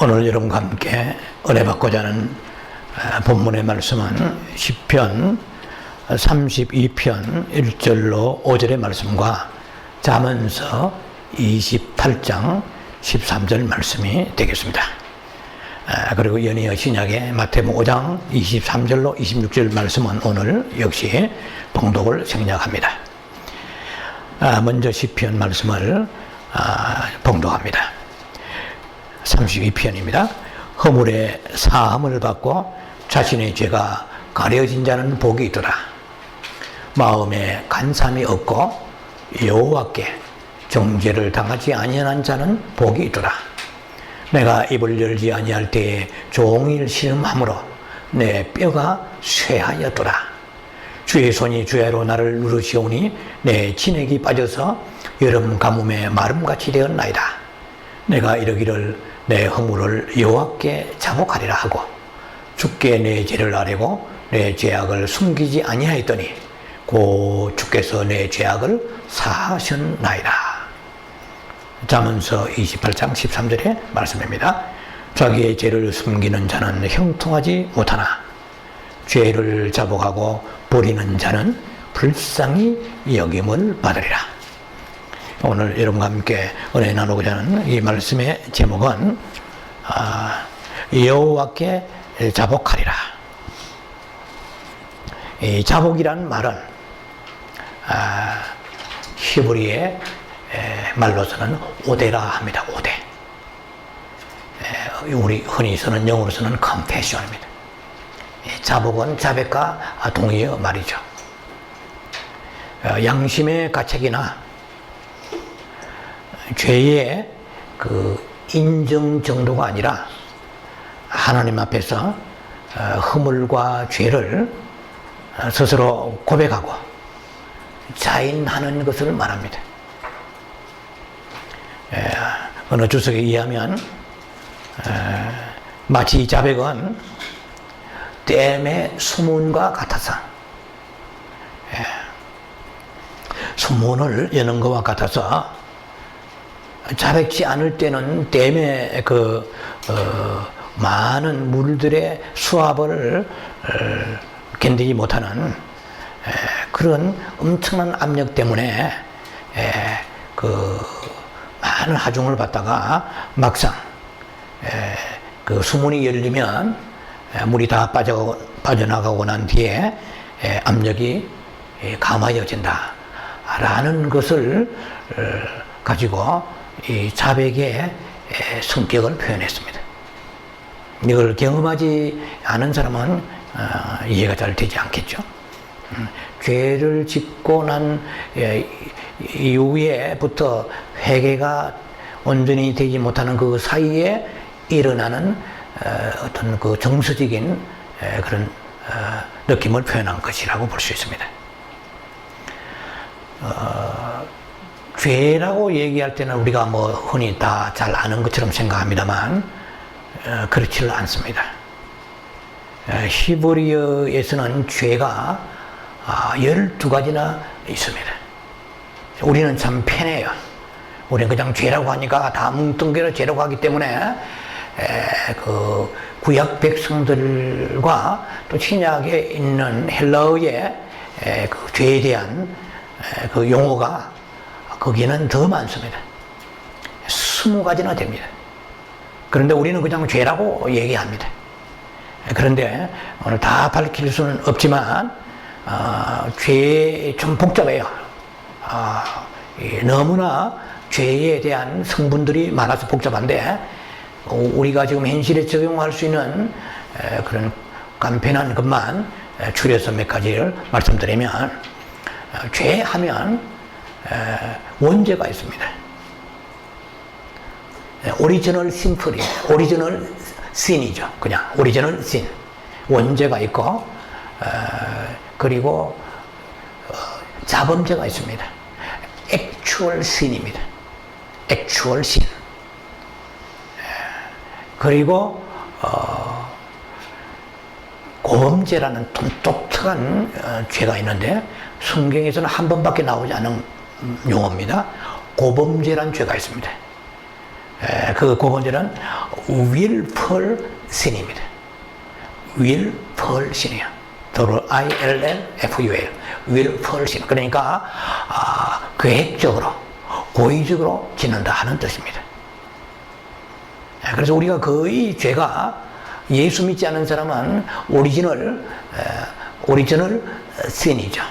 오늘 여러분과 함께 은혜 받고자 하는 본문의 말씀은 시편 32편 1절로 5절의 말씀과 잠언서 28장 13절 말씀이 되겠습니다. 그리고 연이어 신약의 마태복음 5장 23절로 26절 말씀은 오늘 역시 봉독을 생략합니다. 먼저 시편 말씀을 봉독합니다. 32편입니다. 허물의 사함을 받고 자신의 죄가 가려진 자는 복이 있도다. 마음에 간삼이 없고 여호와께 정죄를 당하지 아니한 자는 복이 있도다. 내가 입을 열지 아니할 때에 종일 신음함으로 내 뼈가 쇠하였도다. 주의 손이 주야로 나를 누르시오니 내 진액이 빠져서 여름 가뭄에 마름같이 되었나이다. 내가 이르기를 내 허물을 여호와께 자복하리라 하고 주께 내 죄를 아뢰고 내 죄악을 숨기지 아니하였더니 곧 주께서 내 죄악을 사하셨나이다. 잠언서 28장 13절의 말씀입니다. 자기의 죄를 숨기는 자는 형통하지 못하나 죄를 자복하고 버리는 자는 불쌍히 여김을 받으리라. 오늘 여러분과 함께 은혜 나누고자 하는 이 말씀의 제목은 여호와께 자복하리라. 이 자복이란 말은 히브리의 말로서는 오데라 합니다. 오데. 우리 흔히 쓰는 영어로 쓰는 confession입니다. 자복은 자백과 동의어 말이죠. 양심의 가책이나 죄의 그 인정 정도가 아니라 하나님 앞에서 허물과 죄를 스스로 고백하고 자인하는 것을 말합니다. 어느 주석에 의하면 마치 자백은 댐의 수문과 같아서 수문을 여는 것과 같아서 자백지 않을 때는 댐의 많은 물들의 수압을 견디지 못하는 그런 엄청난 압력 때문에 많은 하중을 받다가 막상 그 수문이 열리면 물이 다 빠져나가고 난 뒤에 압력이 감화해진다 라는 것을 가지고 이 자백의 성격을 표현했습니다. 이걸 경험하지 않은 사람은 이해가 잘 되지 않겠죠. 죄를 짓고 난 이후에부터 회개가 온전히 되지 못하는 그 사이에 일어나는 어떤 그 정서적인 그런 느낌을 표현한 것이라고 볼 수 있습니다. 죄라고 얘기할 때는 우리가 흔히 다 잘 아는 것처럼 생각합니다만 그렇지는 않습니다. 히브리어에서는 죄가 12가지나 있습니다. 우리는 참 편해요. 우리는 그냥 죄라고 하니까 다 뭉뚱그려 죄라고 하기 때문에 그 구약 백성들과 또 신약에 있는 헬라어의 그 죄에 대한 그 용어가 거기는 더 많습니다. 20가지나 됩니다. 그런데 우리는 그냥 죄라고 얘기합니다. 그런데 오늘 다 밝힐 수는 없지만 죄 좀 복잡해요. 너무나 죄에 대한 성분들이 많아서 복잡한데 우리가 지금 현실에 적용할 수 있는 그런 간편한 것만 추려서 몇 가지를 말씀드리면 죄하면 원죄가 있습니다. 오리지널 심플이 오리지널 신이죠. 그냥 오리지널 신 원죄가 있고 그리고 자범죄가 있습니다. 액추얼 신입니다. 액추얼 신. 그리고 고범죄라는 독특한 죄가 있는데 성경에서는 한 번밖에 나오지 않은 용어입니다. 고범죄란 죄가 있습니다. 그 고범죄는 willful sin입니다. willful sin이야. ILLFUL, willful sin. 그러니까 계획적으로, 고의적으로 짓는다 하는 뜻입니다. 그래서 우리가 거의 죄가, 예수 믿지 않는 사람은 오리지널 sin이죠.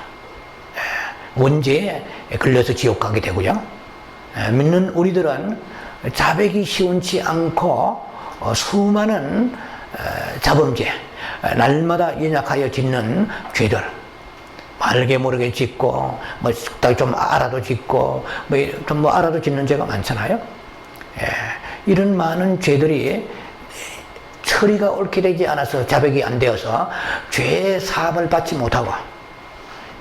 원죄에 걸려서 지옥 가게 되고요. 믿는 우리들은 자백이 시원치 않고 수많은 자범죄, 날마다 연약하여 짓는 죄들, 알게 모르게 짓고, 좀 알아도 짓고, 좀 알아도 짓는 죄가 많잖아요. 이런 많은 죄들이 처리가 옳게 되지 않아서, 자백이 안 되어서 죄의 사함을 받지 못하고,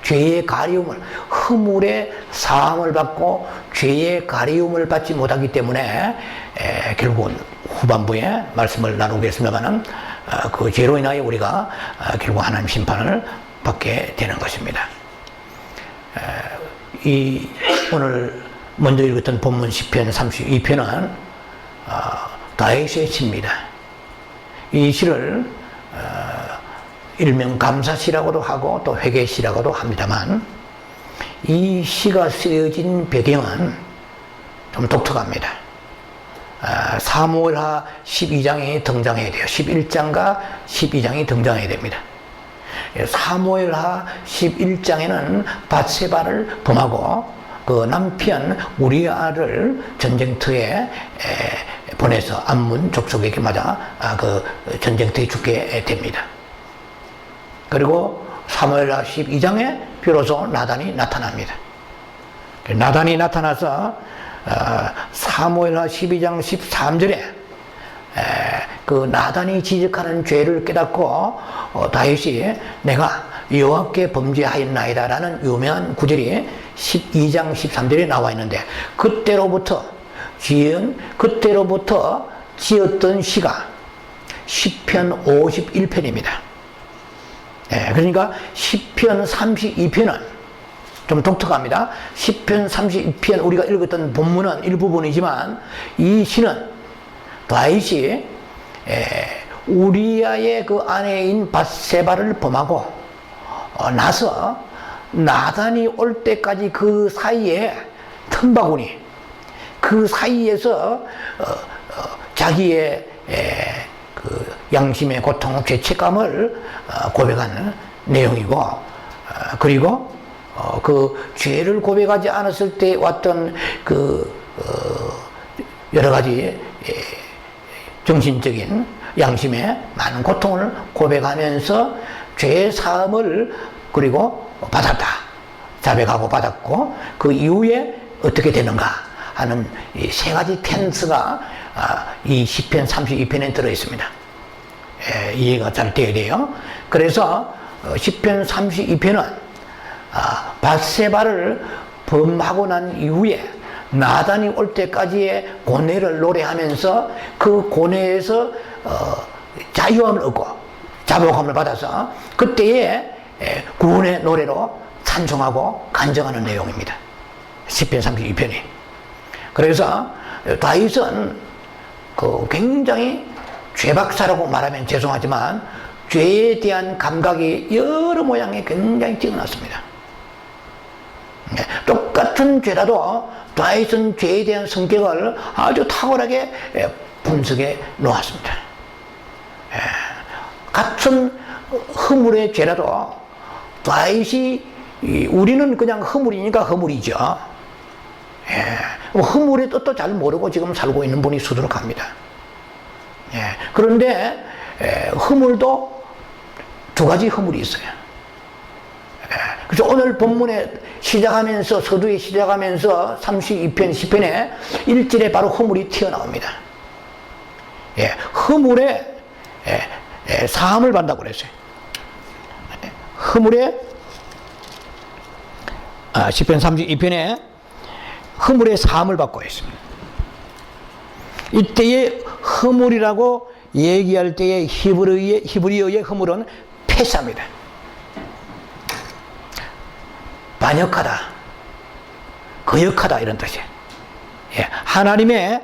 죄의 가리움을, 허물의 사함을 받고 죄의 가리움을 받지 못하기 때문에 결국은 후반부에 말씀을 나누겠습니다만, 그 죄로 인하여 우리가 결국 하나님 심판을 받게 되는 것입니다. 오늘 먼저 읽었던 본문 시편 32편은 다윗의 시입니다. 이 시를 일명 감사시라고도 하고 또 회개시라고도 합니다만, 이 시가 쓰여진 배경은 좀 독특합니다. 사무엘하 12장에 등장해야 돼요. 11장과 12장이 등장해야 됩니다. 사무엘하 11장에는 밧세바를 범하고 그 남편 우리아를 전쟁터에 보내서 암몬 족속에게 맞아 그 전쟁터에 죽게 됩니다. 그리고 사무엘하 12장에 비로소 나단이 나타납니다. 나단이 나타나서 사무엘하 12장 13절에 그 나단이 지적하는 죄를 깨닫고 다윗이 내가 여호와께 범죄하였나이다 라는 유명한 구절이 12장 13절에 나와 있는데, 그때로부터 지었던 시가 시편 51편입니다. 그러니까 시편 32편은 좀 독특합니다. 시편 32편 우리가 읽었던 본문은 일부분이지만, 이 시는 다윗이 우리아의 그 아내인 밧세바를 범하고 나서 나단이 올 때까지 그 사이에 틈바구니, 그 사이에서 자기의 그 양심의 고통, 죄책감을 고백하는 내용이고, 그리고 그 죄를 고백하지 않았을 때 왔던 그 여러 가지 정신적인 양심의 많은 고통을 고백하면서 죄의 사함을 그리고 받았다, 자백하고 받았고 그 이후에 어떻게 되는가 하는 이 세 가지 텐스가 이 시편 32편에 들어있습니다. 이해가 잘 돼야 돼요. 그래서 시편 32편은 밧세바를 범하고 난 이후에 나단이 올 때까지의 고뇌를 노래하면서 그 고뇌에서 자유함을 얻고 자복함을 받아서 그때의 구원의 노래로 찬송하고 간증하는 내용입니다. 시편 32편이. 그래서 다윗은 그 굉장히 죄박사라고 말하면 죄송하지만 죄에 대한 감각이 여러 모양이 굉장히 뛰어났습니다. 똑같은 죄라도 다윗은 죄에 대한 성격을 아주 탁월하게 분석해 놓았습니다. 같은 허물의 죄라도 다윗이, 우리는 그냥 허물이니까 허물이죠. 허물의 뜻도 잘 모르고 지금 살고 있는 분이 수두룩합니다. 그런데 허물도 두 가지 허물이 있어요. 그래서 오늘 본문에 시작하면서, 서두에 시작하면서 32편 10편에 1절에 바로 허물이 튀어나옵니다. 허물에 사함을 받는다고 그랬어요. 허물에 시편 32편에 허물의 사함을 받고 있습니다. 이때의 허물이라고 얘기할 때의 히브리어의 허물은 폐사입니다. 반역하다, 거역하다 이런 뜻이에요. 하나님의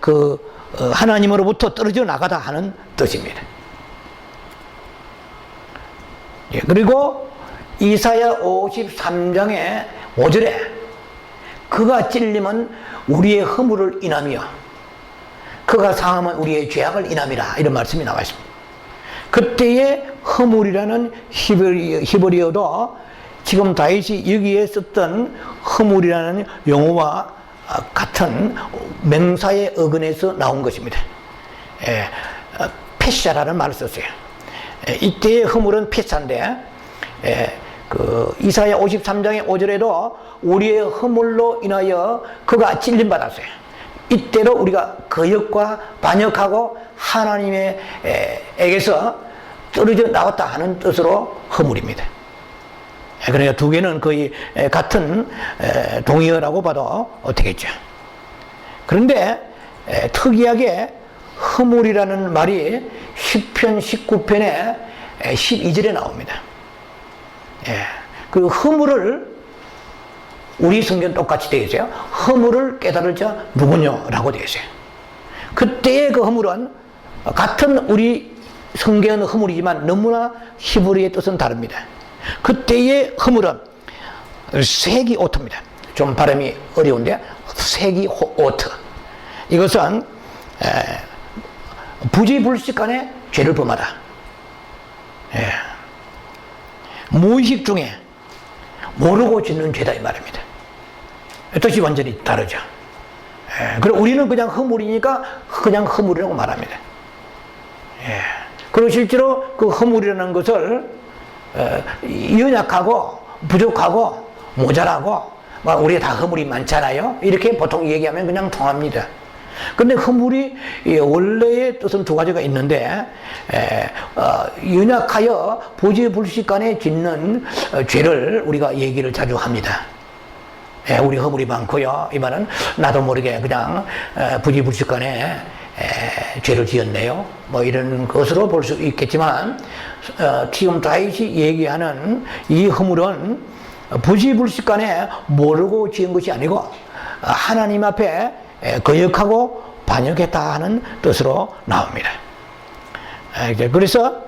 그 하나님으로부터 떨어져 나가다 하는 뜻입니다. 예, 그리고 이사야 53장의 5절에 그가 찔림은 우리의 허물을 인하며 그가 상함은 우리의 죄악을 인함이라, 이런 말씀이 나와 있습니다. 그때의 허물이라는 히브리어도 지금 다윗이 여기에 썼던 허물이라는 용어와 같은 명사의 어근에서 나온 것입니다. 페샤라는 말을 썼어요. 이때의 허물은 페샤인데, 그 이사야 53장의 5절에도 우리의 허물로 인하여 그가 찔림받았어요. 이때로 우리가 거역과 반역하고 하나님에게서 떨어져 나왔다 하는 뜻으로 허물입니다. 그러니까 두 개는 거의 같은 동의어라고 봐도 되겠죠. 그런데 특이하게 허물이라는 말이 시편 19편의 12절에 나옵니다. 그 허물을, 우리 성경 똑같이 되어 있어요. 허물을 깨달을 자 누구냐 라고 되어 있어요. 그때의 그 허물은 같은 우리 성경은 허물이지만 너무나 히브리의 뜻은 다릅니다. 그때의 허물은 세기오트입니다. 좀 발음이 어려운데 세기오트. 이것은 부지불식간에 죄를 범하다. 무의식 중에 모르고 짓는 죄다 이 말입니다. 뜻이 완전히 다르죠. 그리고 우리는 그냥 허물이니까 그냥 허물이라고 말합니다. 그리고 실제로 그 허물이라는 것을 연약하고 부족하고 모자라고, 우리가 다 허물이 많잖아요, 이렇게 보통 얘기하면 그냥 통합니다. 근데 허물이 원래의 뜻은 두 가지가 있는데, 연약하여 부지불식간에 짓는 죄를 우리가 얘기를 자주 합니다. 우리 허물이 많고요, 이 말은 나도 모르게 그냥 부지불식간에 죄를 지었네요, 뭐 이런 것으로 볼 수 있겠지만, 지금 다윗이 얘기하는 이 허물은 부지불식간에 모르고 지은 것이 아니고 하나님 앞에 거역하고 반역했다 하는 뜻으로 나옵니다. 그래서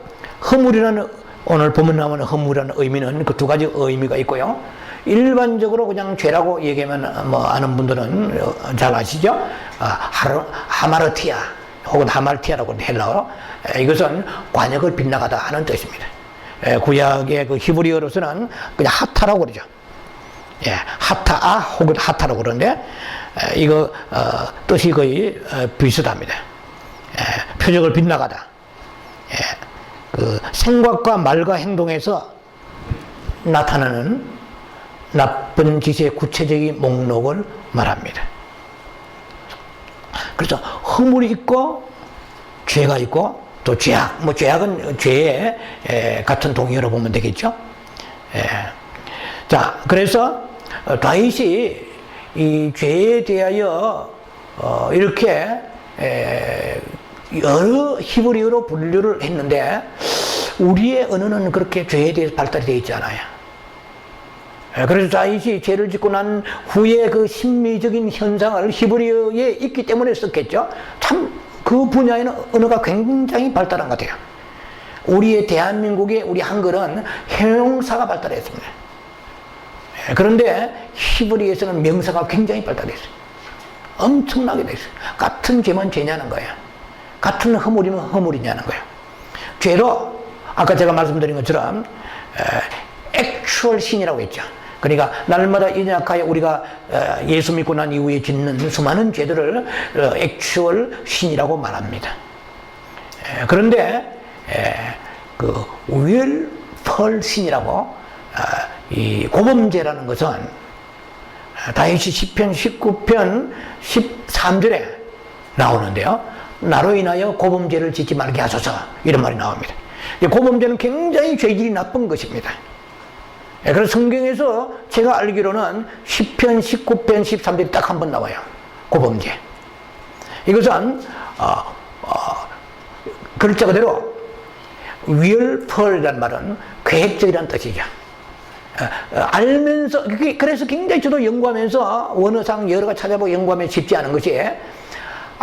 허물이라는, 오늘 본문 나오는 허물이라는 의미는 그 두 가지 의미가 있고요. 일반적으로 그냥 죄라고 얘기하면 뭐 아는 분들은 잘 아시죠? 하마르티아 혹은 하말티아라고 헬라어로, 이것은 관역을 빗나가다 하는 뜻입니다. 구약의 그 히브리어로서는 그냥 하타라고 그러죠. 하타아 혹은 하타라고 그러는데, 이거 뜻이 거의 비슷합니다. 표적을 빗나가다. 그 생각과 말과 행동에서 나타나는 나쁜 짓의 구체적인 목록을 말합니다. 그래서 허물이 있고 죄가 있고 또 죄악, 뭐 죄악은 죄의 같은 동의어로 보면 되겠죠. 자, 그래서 다윗이 이 죄에 대하여 이렇게 여러 히브리어로 분류를 했는데, 우리의 언어는 그렇게 죄에 대해서 발달이 되어 있지 않아요. 그래서 다윗이 죄를 짓고 난 후에 그 심미적인 현상을 히브리어에 있기 때문에 썼겠죠. 참 그 분야에는 언어가 굉장히 발달한 것 같아요. 우리의 대한민국의 우리 한글은 형용사가 발달했습니다. 그런데 히브리에서는 명사가 굉장히 발달했어요. 엄청나게 됐어요. 같은 죄면 죄냐는 거예요. 같은 허물이면 허물이냐는 거예요. 죄로 아까 제가 말씀드린 것처럼 액츄얼 신이라고 했죠. 그러니까 날마다 연약하여 우리가 예수 믿고 난 이후에 짓는 수많은 죄들을 액츄얼 신이라고 말합니다. 그런데 그 윌펄 신이라고, 이 고범죄라는 것은 다윗이 시편 19편 13절에 나오는데요. 나로 인하여 고범죄를 짓지 말게 하소서, 이런 말이 나옵니다. 고범죄는 굉장히 죄질이 나쁜 것입니다. 그래서 성경에서 제가 알기로는 시편 19편 13절이 딱 한 번 나와요. 고범죄. 이것은 글자 그대로 willful이라는 말은 계획적이라는 뜻이죠. 알면서, 그래서 굉장히 저도 연구하면서 원어상 여러 가지 찾아보고 연구하면 쉽지 않은 것이,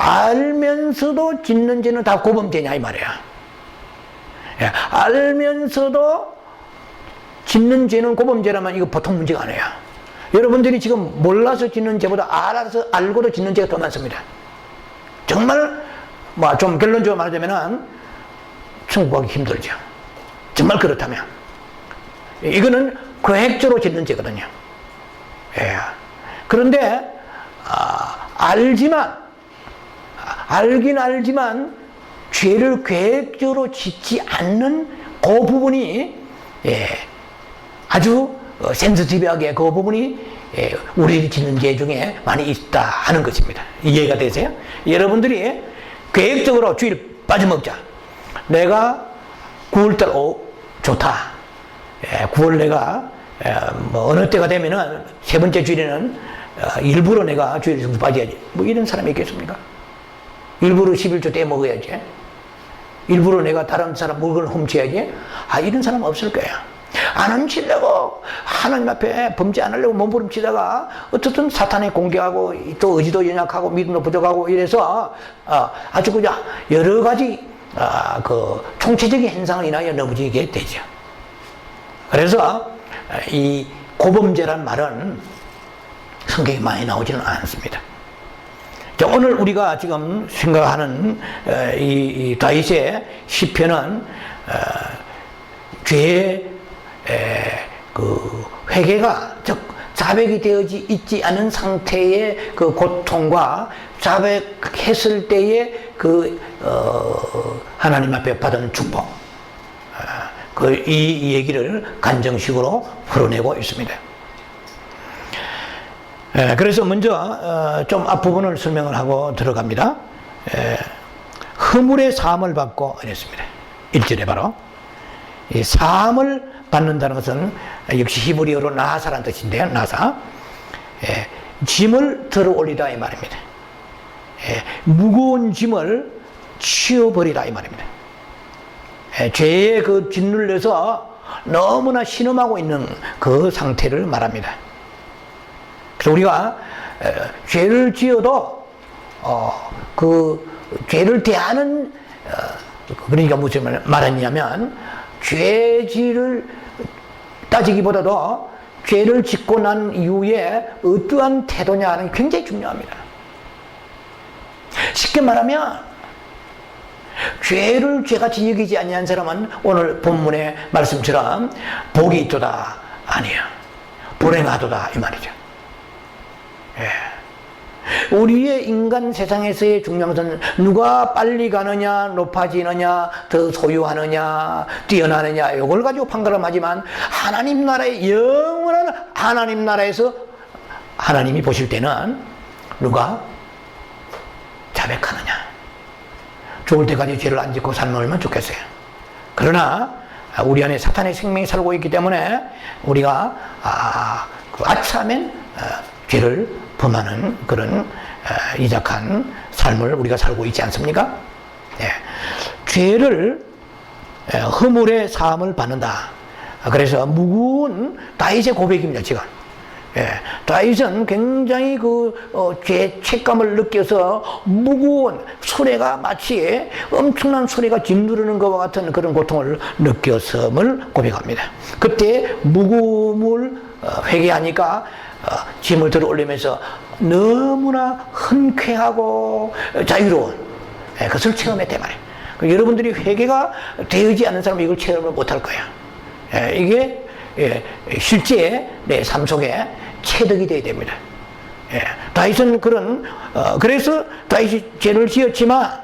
알면서도 짓는 죄는 다 고범죄냐 이 말이야. 예, 알면서도 짓는 죄는 고범죄라면 이거 보통 문제가 아니에요. 여러분들이 지금 몰라서 짓는 죄보다 알아서 알고도 짓는 죄가 더 많습니다. 정말 뭐 좀 결론적으로 말하자면은 천국 가기 힘들죠. 정말 그렇다면 이거는 계획적으로 짓는 죄거든요. 예. 그런데 알긴 알지만 죄를 계획적으로 짓지 않는 그 부분이 아주 센시티브하게 그 부분이 우리들이 짓는 죄 중에 많이 있다 하는 것입니다. 이해가 되세요? 여러분들이 계획적으로 주일 빠져먹자. 내가 9월달 좋다. 9월 내가 뭐 어느 때가 되면은 세 번째 주일에는 일부러 내가 주일에 좀 빠져야지. 뭐 이런 사람이 있겠습니까? 일부러 11조 때 먹어야지. 일부러 내가 다른 사람 물건을 훔쳐야지. 이런 사람 없을 거야. 안 훔치려고 하나님 앞에 범죄 안 하려고 몸부림치다가 어떻든 사탄에 공격하고 또 의지도 연약하고 믿음도 부족하고 이래서 아주 그냥 여러 가지 그 총체적인 현상을 인하여 넘어지게 되죠. 그래서 이 고범죄란 말은 성경에 많이 나오지는 않습니다. 자, 오늘 우리가 지금 생각하는 이 다윗의 시편은 죄의 그 회개가 즉 자백이 되어지 있지 않은 상태의 그 고통과 자백했을 때의 그 하나님 앞에 받은 축복, 이 얘기를 간정식으로 풀어내고 있습니다. 그래서 먼저 좀 앞부분을 설명을 하고 들어갑니다. 허물의 사함을 받고 이랬습니다. 1절에 바로 이 사함을 받는다는 것은 역시 히브리어로 나사라는 뜻인데요. 나사. 짐을 들어 올리다 이 말입니다. 무거운 짐을 치워버리다 이 말입니다. 죄에 그 짓눌려서 너무나 신음하고 있는 그 상태를 말합니다. 그래서 우리가 죄를 지어도 그 죄를 대하는 그러니까 무슨 말하냐면 죄질을 따지기보다도 죄를 짓고 난 이후에 어떠한 태도냐는 굉장히 중요합니다. 쉽게 말하면 죄를 죄같이 여기지 아니한 사람은 오늘 본문의 말씀처럼 복이 있도다 아니에요. 불행하도다 이 말이죠. 우리의 인간 세상에서의 중요한 것은 누가 빨리 가느냐, 높아지느냐, 더 소유하느냐, 뛰어나느냐 이걸 가지고 판가름하지만 하나님 나라의 영원한 하나님 나라에서 하나님이 보실 때는 누가 자백하느냐, 죽을 때까지 죄를 안 짓고 살면 좋겠어요. 그러나 우리 안에 사탄의 생명이 살고 있기 때문에 우리가 아차하면 죄를 범하는 그런 이작한 삶을 우리가 살고 있지 않습니까? 죄를 허물의 사함을 받는다. 그래서 무거운 다윗의 고백입니다. 지금 다윗은 굉장히 죄 책감을 느껴서 무거운 수레가 마치 엄청난 수레가 짓누르는 것과 같은 그런 고통을 느꼈음을 고백합니다. 그때 무거움을 회개하니까 짐을 들어 올리면서 너무나 흔쾌하고 자유로운 그것을 체험했단 말이에요. 여러분들이 회개가 되지 않는 사람은 이걸 체험을 못할 거예요. 이게 실제 내 삶 속에 체득이 되어야 됩니다. 다윗은 그래서 다윗이 죄를 지었지만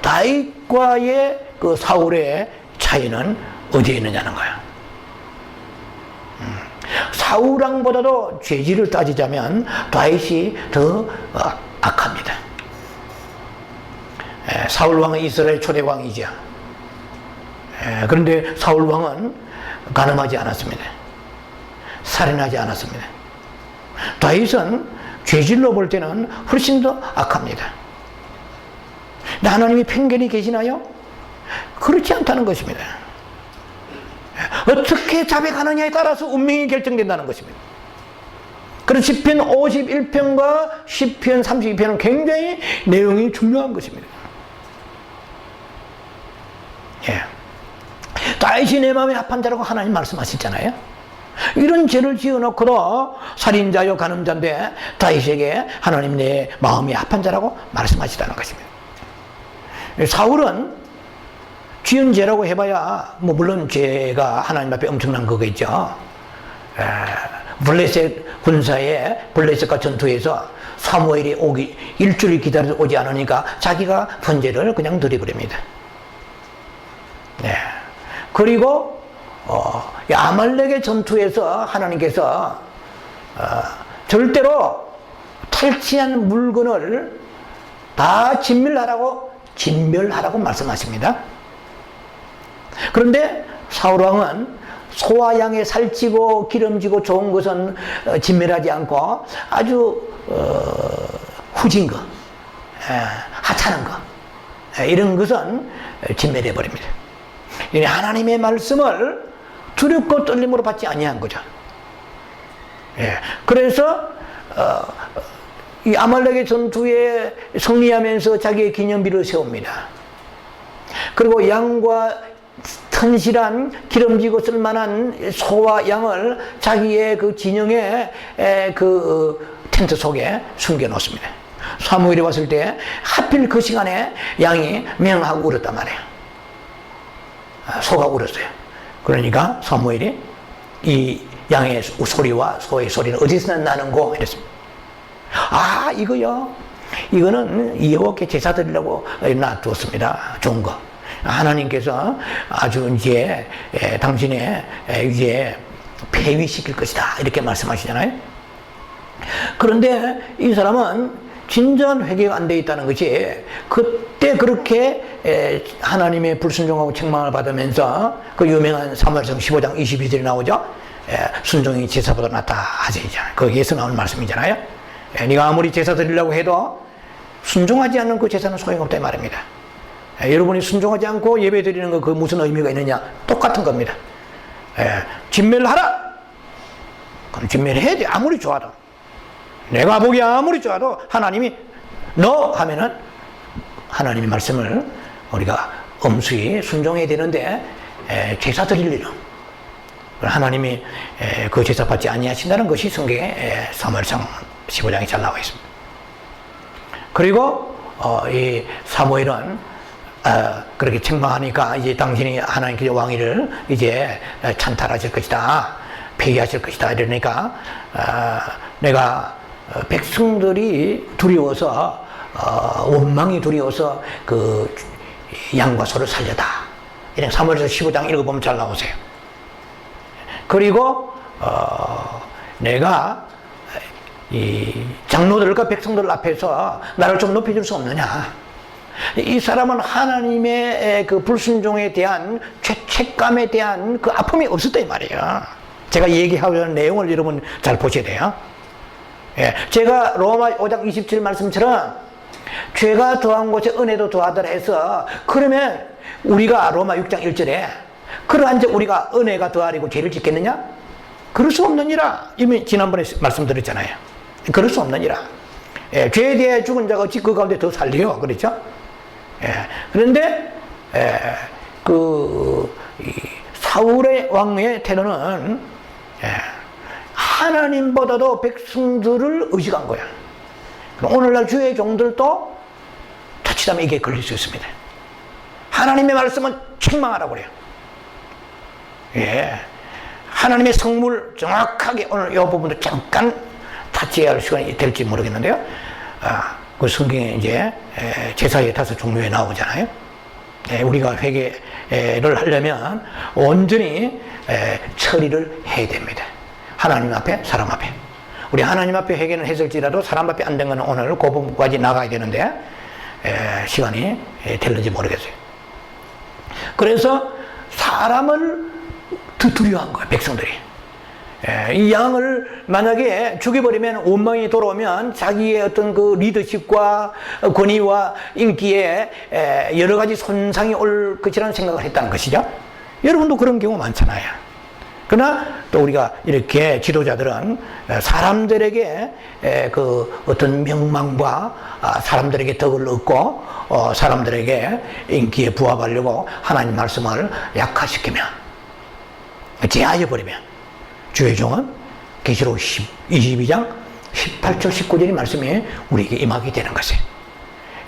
다윗과의 그 사울의 차이는 어디에 있느냐는 거야. 사울왕보다도 죄질을 따지자면 다윗이 더 악합니다. 사울왕은 이스라엘 초대왕이죠. 그런데 사울왕은 간음하지 않았습니다. 살인하지 않았습니다. 다윗은 죄질로 볼 때는 훨씬 더 악합니다. 근데 하나님이 편견이 계시나요? 그렇지 않다는 것입니다. 어떻게 자백하느냐에 따라서 운명이 결정된다는 것입니다. 그래서 시편 51편과 시편 32편은 굉장히 내용이 중요한 것입니다. 예. 다윗이 내 마음에 합한 자라고 하나님 말씀하셨잖아요. 이런 죄를 지어놓고도 살인자요 간음자인데 다윗에게 하나님 내 마음에 합한 자라고 말씀하시다는 것입니다. 사울은 지은 죄라고 해봐야 뭐 물론 죄가 하나님 앞에 엄청난 거겠죠. 블레셋 군사의 블레셋과 전투에서 사무엘이 오기 일주일 기다려도 오지 않으니까 자기가 번제를 그냥 드려버립니다. 네. 그리고 아말렉의 전투에서 하나님께서 절대로 탈취한 물건을 다 진멸하라고 말씀하십니다. 그런데 사울왕은 소와 양에 살찌고 기름지고 좋은 것은 진멸하지 않고 아주 후진 거, 하찮은 거, 이런 것은 진멸해 버립니다. 하나님의 말씀을 두렵고 떨림으로 받지 아니한 거죠. 그래서 이 아말렉의 전투에 승리하면서 자기의 기념비를 세웁니다. 그리고 양과 튼실한 기름지고 쓸만한 소와 양을 자기의 그 진영의 그 텐트 속에 숨겨 놓습니다. 사무엘이 왔을 때 하필 그 시간에 양이 맹하고 울었단 말이에요. 소가 울었어요. 그러니까 사무엘이 이 양의 소리와 소의 소리는 어디서 나는고 이랬습니다. 아, 이거요. 이거는 여호와께 제사 드리려고 놔두었습니다. 좋은 거. 하나님께서 아주 이제 당신의 이제 폐위시킬 것이다. 이렇게 말씀하시잖아요. 그런데 이 사람은 진전 회개가 안 돼 있다는 것이 그때 그렇게 하나님의 불순종하고 책망을 받으면서 그 유명한 사무엘상 15장 22절에 나오죠. 순종이 제사보다 낫다 하시잖아요. 거기에서 나온 말씀이잖아요. 네가 아무리 제사 드리려고 해도 순종하지 않는 그 제사는 소용없다 이 말입니다. 여러분이 순종하지 않고 예배 드리는 거 그 무슨 의미가 있느냐? 똑같은 겁니다. 진멸하라! 그럼 진멸해야지. 아무리 좋아도. 내가 보기에 아무리 좋아도 하나님이 너 하면은 하나님의 말씀을 우리가 엄수히 순종해야 되는데 제사 드릴 일은 하나님이 그 제사 받지 아니하신다는 것이 성경에 사무엘상 15장에 잘 나와 있습니다. 그리고 이 사무엘은 그렇게 책망하니까 이제 당신이 하나님께서 왕위를 이제 찬탈하실 것이다, 폐위하실 것이다 이러니까 내가 백성들이 두려워서 원망이 두려워서 그 양과 소를 살려다. 이런 사무엘서 15장 읽어보면 잘 나오세요. 그리고 내가 이 장로들과 백성들 앞에서 나를 좀 높여줄 수 없느냐. 이 사람은 하나님의 그 불순종에 대한 죄책감에 대한 그 아픔이 없었다 이 말이에요. 제가 얘기하려는 내용을 여러분 잘 보셔야 돼요. 제가 로마 5장 27 말씀처럼 죄가 더한 곳에 은혜도 더하더라 해서 그러면 우리가 로마 6장 1절에 그러한데 우리가 은혜가 더하리고 죄를 짓겠느냐? 그럴 수 없느니라. 이미 지난번에 말씀드렸잖아요. 그럴 수 없느니라. 죄에 대해 죽은 자가 어찌 그 가운데 더 살려. 그렇죠? 그런데 사울의 왕의 태도는 하나님보다도 백성들을 의식한 거야. 오늘날 주의 종들도 터치하면 이게 걸릴 수 있습니다. 하나님의 말씀은 책망하라고 그래요. 하나님의 성물 정확하게 오늘 이 부분도 잠깐 타치해야 할 시간이 될지 모르겠는데요. 그 성경에 이제 제사의 5 종류에 나오잖아요. 우리가 회개를 하려면 온전히 처리를 해야 됩니다. 하나님 앞에, 사람 앞에. 우리 하나님 앞에 회개는 했을지라도 사람 앞에 안 된 건 오늘 그 부분까지 나가야 되는데 시간이 될는지 모르겠어요. 그래서 사람을 두려워한 거예요, 백성들이. 이 양을 만약에 죽여버리면 원망이 돌아오면 자기의 어떤 그 리더십과 권위와 인기에 여러 가지 손상이 올 것이라는 생각을 했다는 것이죠. 여러분도 그런 경우 많잖아요. 그러나 또 우리가 이렇게 지도자들은 사람들에게 그 어떤 명망과 사람들에게 덕을 얻고 사람들에게 인기에 부합하려고 하나님 말씀을 약화시키며 제하여 버리면 주의 종은 계시록 22장 18절 19절의 말씀이 우리에게 임하게 되는 것이에요.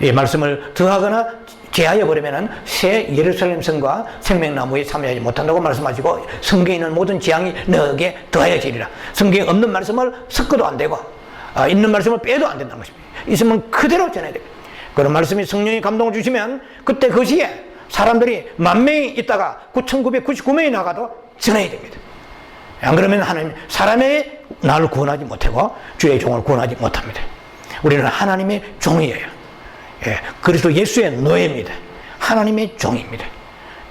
이 말씀을 더하거나 제하여 버리면은 새 예루살렘 성과 생명나무에 참여하지 못한다고 말씀하시고, 성경에 있는 모든 재앙이 너에게 더하여지리라. 성경에 없는 말씀을 섞어도 안 되고 있는 말씀을 빼도 안 된다는 것입니다. 있으면 그대로 전해야 됩니다. 그런 말씀이 성령이 감동을 주시면 그때 그 시에 사람들이 10,000명이 있다가 9,999명이 나가도 전해야 됩니다. 안 그러면 하나님, 사람의 나를 구원하지 못하고 주의 종을 구원하지 못합니다. 우리는 하나님의 종이에요. 그리스도 예수의 노예입니다. 하나님의 종입니다.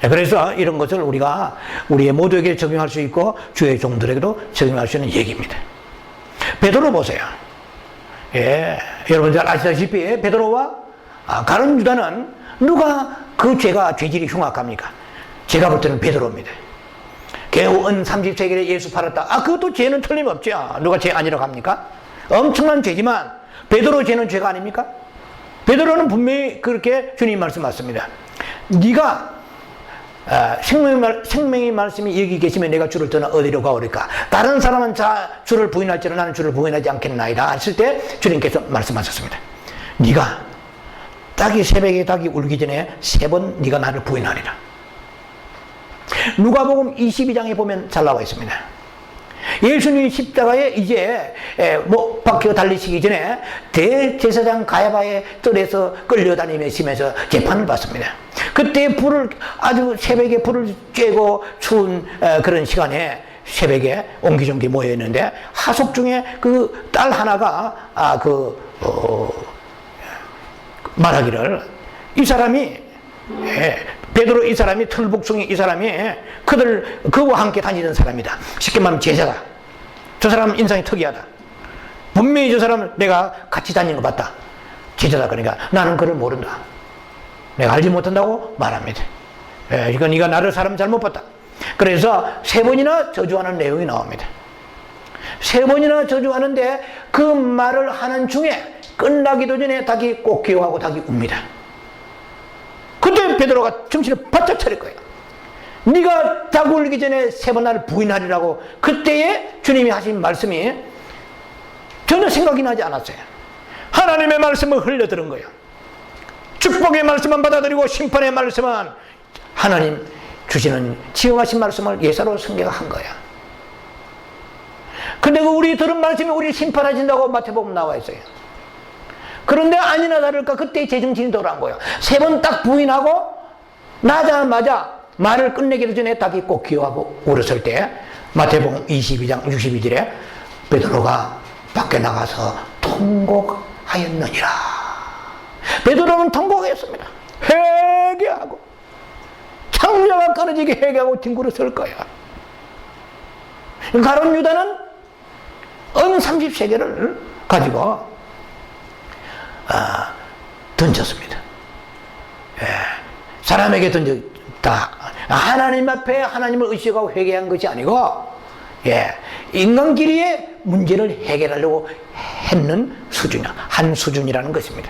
그래서 이런 것을 우리가 우리의 모두에게 적용할 수 있고 주의 종들에게도 적용할 수 있는 얘기입니다. 베드로 보세요. 여러분 잘 아시다시피 베드로와 가룟 유다는 누가 그 죄질이 흉악합니까? 제가 볼 때는 베드로입니다. 겨우 은 30세기에 예수 팔았다. 그것도 죄는 틀림없죠. 누가 죄 아니라고 합니까? 엄청난 죄지만 베드로 죄는 죄가 아닙니까? 베드로는 분명히 그렇게 주님 말씀하셨습니다. 네가 생명의 말씀이 여기 계시면 내가 주를 떠나 어디로 가오리까? 다른 사람은 주를 부인할지는 나는 주를 부인하지 않겠나이다 했을 때 주님께서 말씀하셨습니다. 네가 새벽에 닭이 울기 전에 3번 네가 나를 부인하리라. 누가복음 22장에 보면 잘 나와 있습니다. 예수님이 십자가에 이제 못 박혀 달리시기 전에 대제사장 가야바의 뜰에서 끌려다니면서 재판을 받습니다. 그때 아주 새벽에 불을 쬐고 추운 그런 시간에 새벽에 옹기종기 모여 있는데 하속 중에 그 딸 하나가 말하기를, 이 사람이 베드로 이 사람이 틀복숭이 이 사람이 그와 함께 다니던 사람이다. 쉽게 말하면 제자다. 저 사람은 인상이 특이하다. 분명히 저 사람은 내가 같이 다니는 거 봤다. 제자다. 그러니까 나는 그를 모른다. 내가 알지 못한다고 말합니다. 이건 네가 나를 사람 잘못 봤다. 그래서 3번이나 저주하는 내용이 나옵니다. 3번이나 저주하는데 그 말을 하는 중에 끝나기도 전에 닭이 꼭 기어가고 닭이 웁니다. 그때 베드로가 정신을 바짝 차릴 거예요. 네가 닭 울기 전에 3번 나를 부인하리라고 그때에 주님이 하신 말씀이 전혀 생각이 나지 않았어요. 하나님의 말씀을 흘려들은 거예요. 축복의 말씀만 받아들이고 심판의 말씀은 하나님 주시는 지음하신 말씀을 예사로 승계한 거야. 근데 우리 들은 말씀이 우리를 심판하신다고 마태복음 나와 있어요. 그런데 아니나 다를까 그때 제정신이 돌아온 거예요. 3번 딱 부인하고 나자마자 말을 끝내기도 전에 닭이 꼭 기어하고 울었을 때 마태복음 22장 62절에 베드로가 밖에 나가서 통곡하였느니라. 베드로는 통곡했습니다. 회개하고 창녀가 끊어지게 회개하고 뒹굴어 설 거야. 가룟 유다는 은 30세계를 가지고 던졌습니다. 사람에게 던졌다. 하나님 앞에 하나님을 의식하고 회개한 것이 아니고 인간끼리의 문제를 해결하려고 했는 수준이야. 한 수준이라는 것입니다.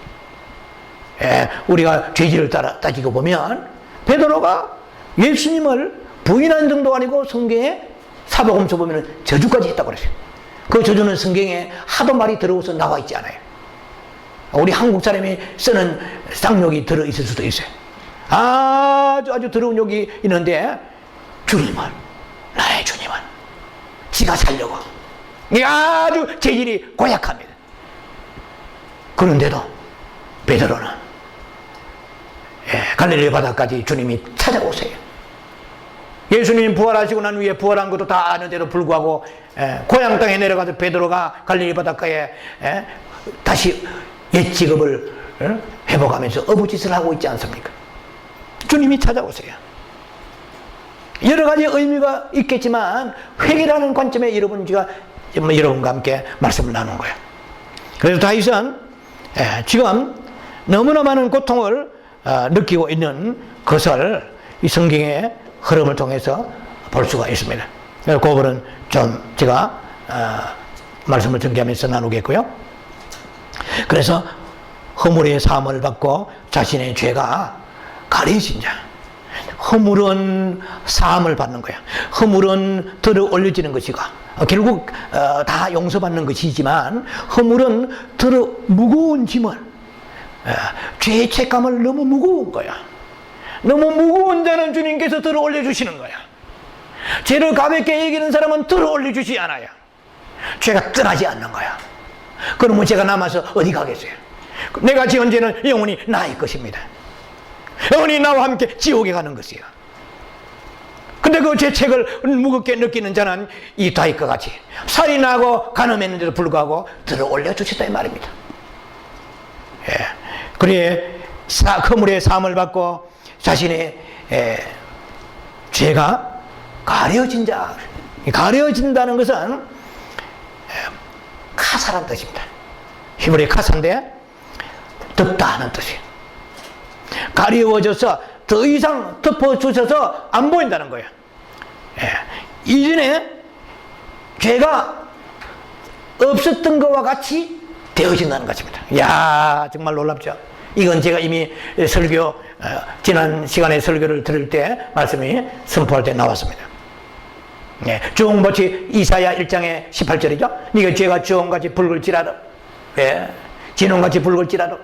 우리가 죄질을 따지고 보면 베드로가 예수님을 부인한 정도가 아니고 성경에 사복음서 보면 저주까지 했다고 그랬어요. 그 저주는 성경에 하도 말이 들어오서 나와 있지 않아요. 우리 한국 사람이 쓰는 쌍욕이 들어있을 수도 있어요. 아주 더러운 욕이 있는데 나의 주님은 지가 살려고 아주 재질이 고약합니다. 그런데도 베드로는 갈릴리 바다까지 주님이 찾아오세요. 예수님이 부활하시고 난 후에 부활한 것도 다 아는데도 불구하고 고향 땅에 내려가서 베드로가 갈릴리 바닷가에 다시 옛 직업을 회복하면서 어부짓을 하고 있지 않습니까? 주님이 찾아오세요. 여러 가지 의미가 있겠지만 회개라는 관점에 여러분과 함께 말씀을 나눈 거예요. 그래서 다윗은 지금 너무나 많은 고통을 느끼고 있는 것을 이 성경의 흐름을 통해서 볼 수가 있습니다. 그 부분은 좀 제가 말씀을 전개하면서 나누겠고요. 그래서 허물의 사함을 받고 자신의 죄가 가려진 자, 허물은 사함을 받는 거야. 허물은 들어 올려지는 것이고 결국 다 용서받는 것이지만 허물은 들어 무거운 짐을 죄의 책감을 너무 무거운 거야. 너무 무거운 자는 주님께서 들어 올려주시는 거야. 죄를 가볍게 여기는 사람은 들어 올려주지 않아요. 죄가 떠나지 않는 거야. 그러면 죄가 남아서 어디 가겠어요? 내가 지은 죄는 영원히 나의 것입니다. 영원히 나와 함께 지옥에 가는 것이에요. 근데 그 죄책을 무겁게 느끼는 자는 이 다윗과 같이 살인하고 간음했는데도 불구하고 들어 올려주셨다 이 말입니다. 예. 그래 허물의 사함을 받고 자신의 죄가 가려진 자, 가려진다는 것은 카사란 뜻입니다. 히브리 카사인데 덮다 하는 뜻이에요. 가려워져서 더 이상 덮어주셔서 안 보인다는 거예요. 이전에 죄가 없었던 것과 같이 되어진다는 것입니다. 이야, 정말 놀랍죠? 이건 제가 이미 설교, 지난 시간에 설교를 들을 때 말씀이 선포할 때 나왔습니다. 주홍밭이 이사야 1장의 18절이죠. 네가 죄가 주홍같이 붉을지라도, 진홍같이 붉을지라도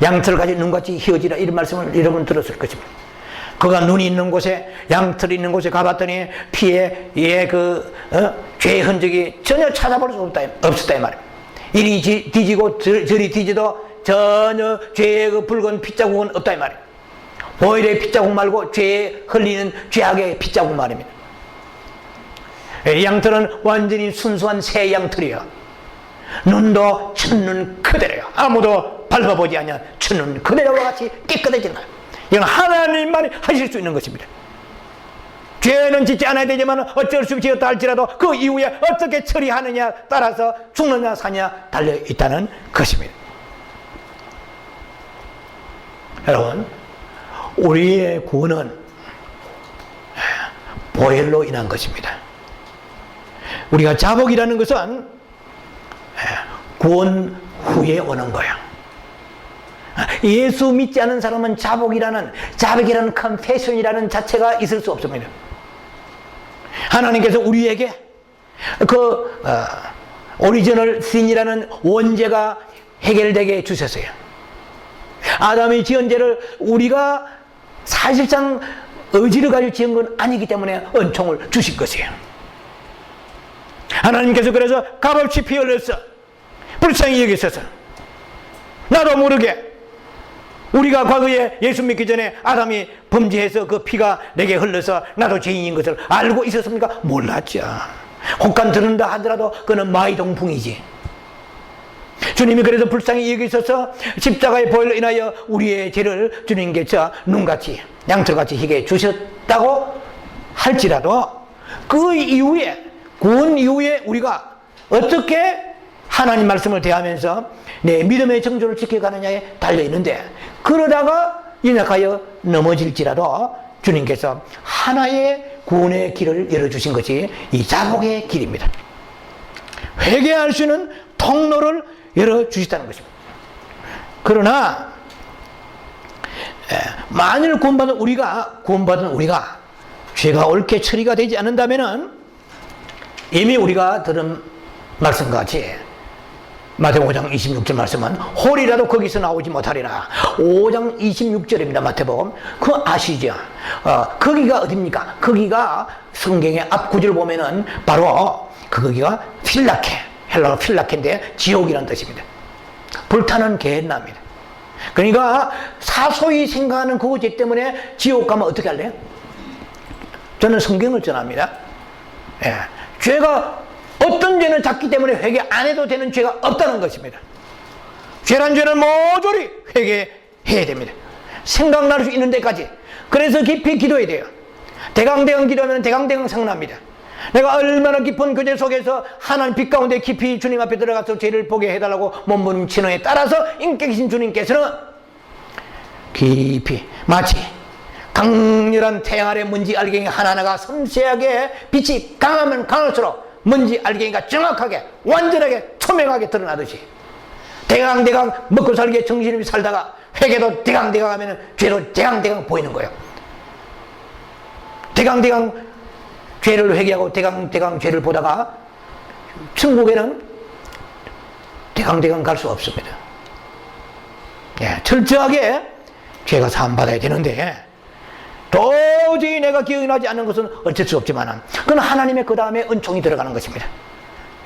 양털같이 눈같이 희어지라, 이런 말씀을 여러분 들었을 것입니다. 그가 눈이 있는 곳에, 양털이 있는 곳에 가봤더니 피에 죄의 흔적이 전혀 찾아볼 수 없었다 이 말입니다. 이리 뒤지고 저리 뒤지도 전혀 죄의 그 붉은 핏자국은 없다 이 말입니다. 오히려 핏자국 말고 죄에 흘리는 죄악의 핏자국 말입니다. 이 양털은 완전히 순수한 새 양털이에요. 눈도 첫눈 그대로요. 아무도 밟아보지 않냐 첫눈 그대로와 같이 깨끗해진 거예요. 이건 하나님만이 하실 수 있는 것입니다. 죄는 짓지 않아야 되지만 어쩔 수 없이 지었다 할지라도 그 이후에 어떻게 처리하느냐 따라서 죽느냐 사냐 달려있다는 것입니다. 여러분, 우리의 구원은 보혈로 인한 것입니다. 우리가 자복이라는 것은 구원 후에 오는 거예요. 예수 믿지 않은 사람은 자복이라는 컨페션이라는 자체가 있을 수 없습니다. 하나님께서 우리에게 오리지널 신이라는 원죄가 해결되게 해주셨어요. 아담이 지은 죄를 우리가 사실상 의지를 가지고 지은 건 아니기 때문에 은총을 주신 것이에요. 하나님께서 그래서 값없이 피 흘렸어. 불쌍히 여기셔서 나도 모르게 우리가 과거에 예수 믿기 전에 아담이 범죄해서 그 피가 내게 흘러서 나도 죄인인 것을 알고 있었습니까? 몰랐죠. 혹간 들은다 하더라도 그는 마이동풍이지. 주님이 그래서 불쌍히 여기셔서 십자가의 보혈로 인하여 우리의 죄를 주님께서 눈같이 양털같이 희게 주셨다고 할지라도 그 이후에 구원 이후에 우리가 어떻게 하나님 말씀을 대하면서 내 믿음의 정조를 지켜가느냐에 달려있는데 그러다가 연약하여 넘어질지라도 주님께서 하나의 구원의 길을 열어주신 것이 이 자복의 길입니다. 회개할 수 있는 통로를 열어주셨다는 것입니다. 그러나 만일 구원받은 우리가 죄가 옳게 처리가 되지 않는다면 이미 우리가 들은 말씀과 같이 마태복음 5장 26절 말씀은 홀이라도 거기서 나오지 못하리라. 5장 26절입니다. 마태복음. 그거 아시죠? 거기가 어딥니까? 거기가 성경의 앞 구절을 보면은 바로 거기가 필라케, 헬라어 필라케인데 지옥이라는 뜻입니다. 불타는 게헨나입니다. 그러니까 사소히 생각하는 그 죄 때문에 지옥 가면 어떻게 할래요? 저는 성경을 전합니다. 죄가 어떤 죄는 작기 때문에 회개 안 해도 되는 죄가 없다는 것입니다. 죄란 죄는 모조리 회개해야 됩니다. 생각날 수 있는 데까지. 그래서 깊이 기도해야 돼요. 대강대강 기도하면 대강대강 생각납니다. 내가 얼마나 깊은 그 죄 속에서 하나님 빛 가운데 깊이 주님 앞에 들어가서 죄를 보게 해달라고 몸부림치노에 따라서 인격이신 주님께서는 깊이 마치 강렬한 태양 아래 먼지 알갱이 하나하나가 섬세하게 빛이 강하면 강할수록 먼지 알갱이가 정확하게 완전하게 투명하게 드러나듯이 대강대강 먹고 살기에 정신없이 살다가 회개도 대강대강 하면 죄도 대강대강 보이는 거예요. 대강대강 죄를 회개하고 대강대강 죄를 보다가 천국에는 대강대강 갈 수 없습니다. 예, 철저하게 죄가 사함받아야 되는데 도저히 내가 기억이 나지 않는 것은 어쩔 수 없지만 그건 하나님의 그 다음에 은총이 들어가는 것입니다.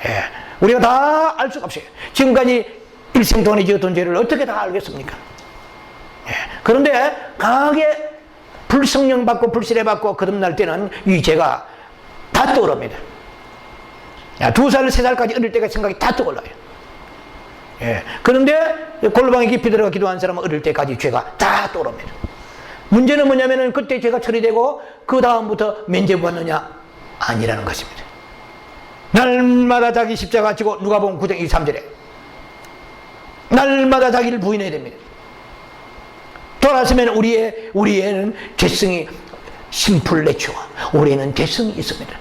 예, 우리가 다 알 수가 없어요. 지금까지 일생 동안에 지었던 죄를 어떻게 다 알겠습니까? 예, 그런데 강하게 불성령 받고 불신뢰 받고 거듭날 때는 이 죄가 다 떠오릅니다. 2살, 3살까지 어릴 때가 생각이 다 떠올라요. 예, 그런데 골방에 깊이 들어가 기도한 사람은 어릴 때까지 죄가 다 떠오릅니다. 문제는 뭐냐면은 그때 죄가 처리되고 그 다음부터 면제받느냐 아니라는 것입니다. 날마다 자기 십자가 지고 누가복음 9장 23절에 날마다 자기를 부인해야 됩니다. 돌아서면 우리에는 죄성이 심풀내추어 우리에는 죄성이 있습니다.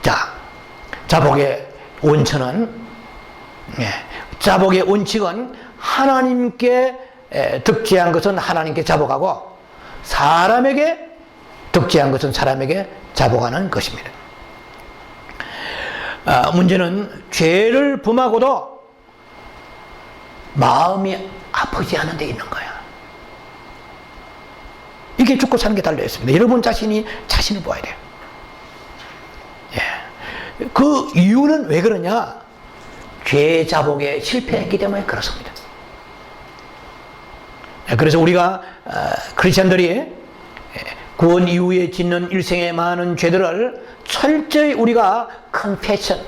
자, 자복의 원천은 자복의 원칙은 하나님께 득죄한 것은 하나님께 자복하고 사람에게 득죄한 것은 사람에게 자복하는 것입니다. 문제는 죄를 범하고도 마음이 아프지 않은 데 있는 거야. 이게 죽고 사는 게 달려있습니다. 여러분 자신이 자신을 보아야 돼요. 예. 그 이유는 왜 그러냐? 죄 자복에 실패했기 때문에 그렇습니다. 그래서 우리가 크리스천들이 구원 이후에 짓는 일생의 많은 죄들을 철저히 우리가 컨페션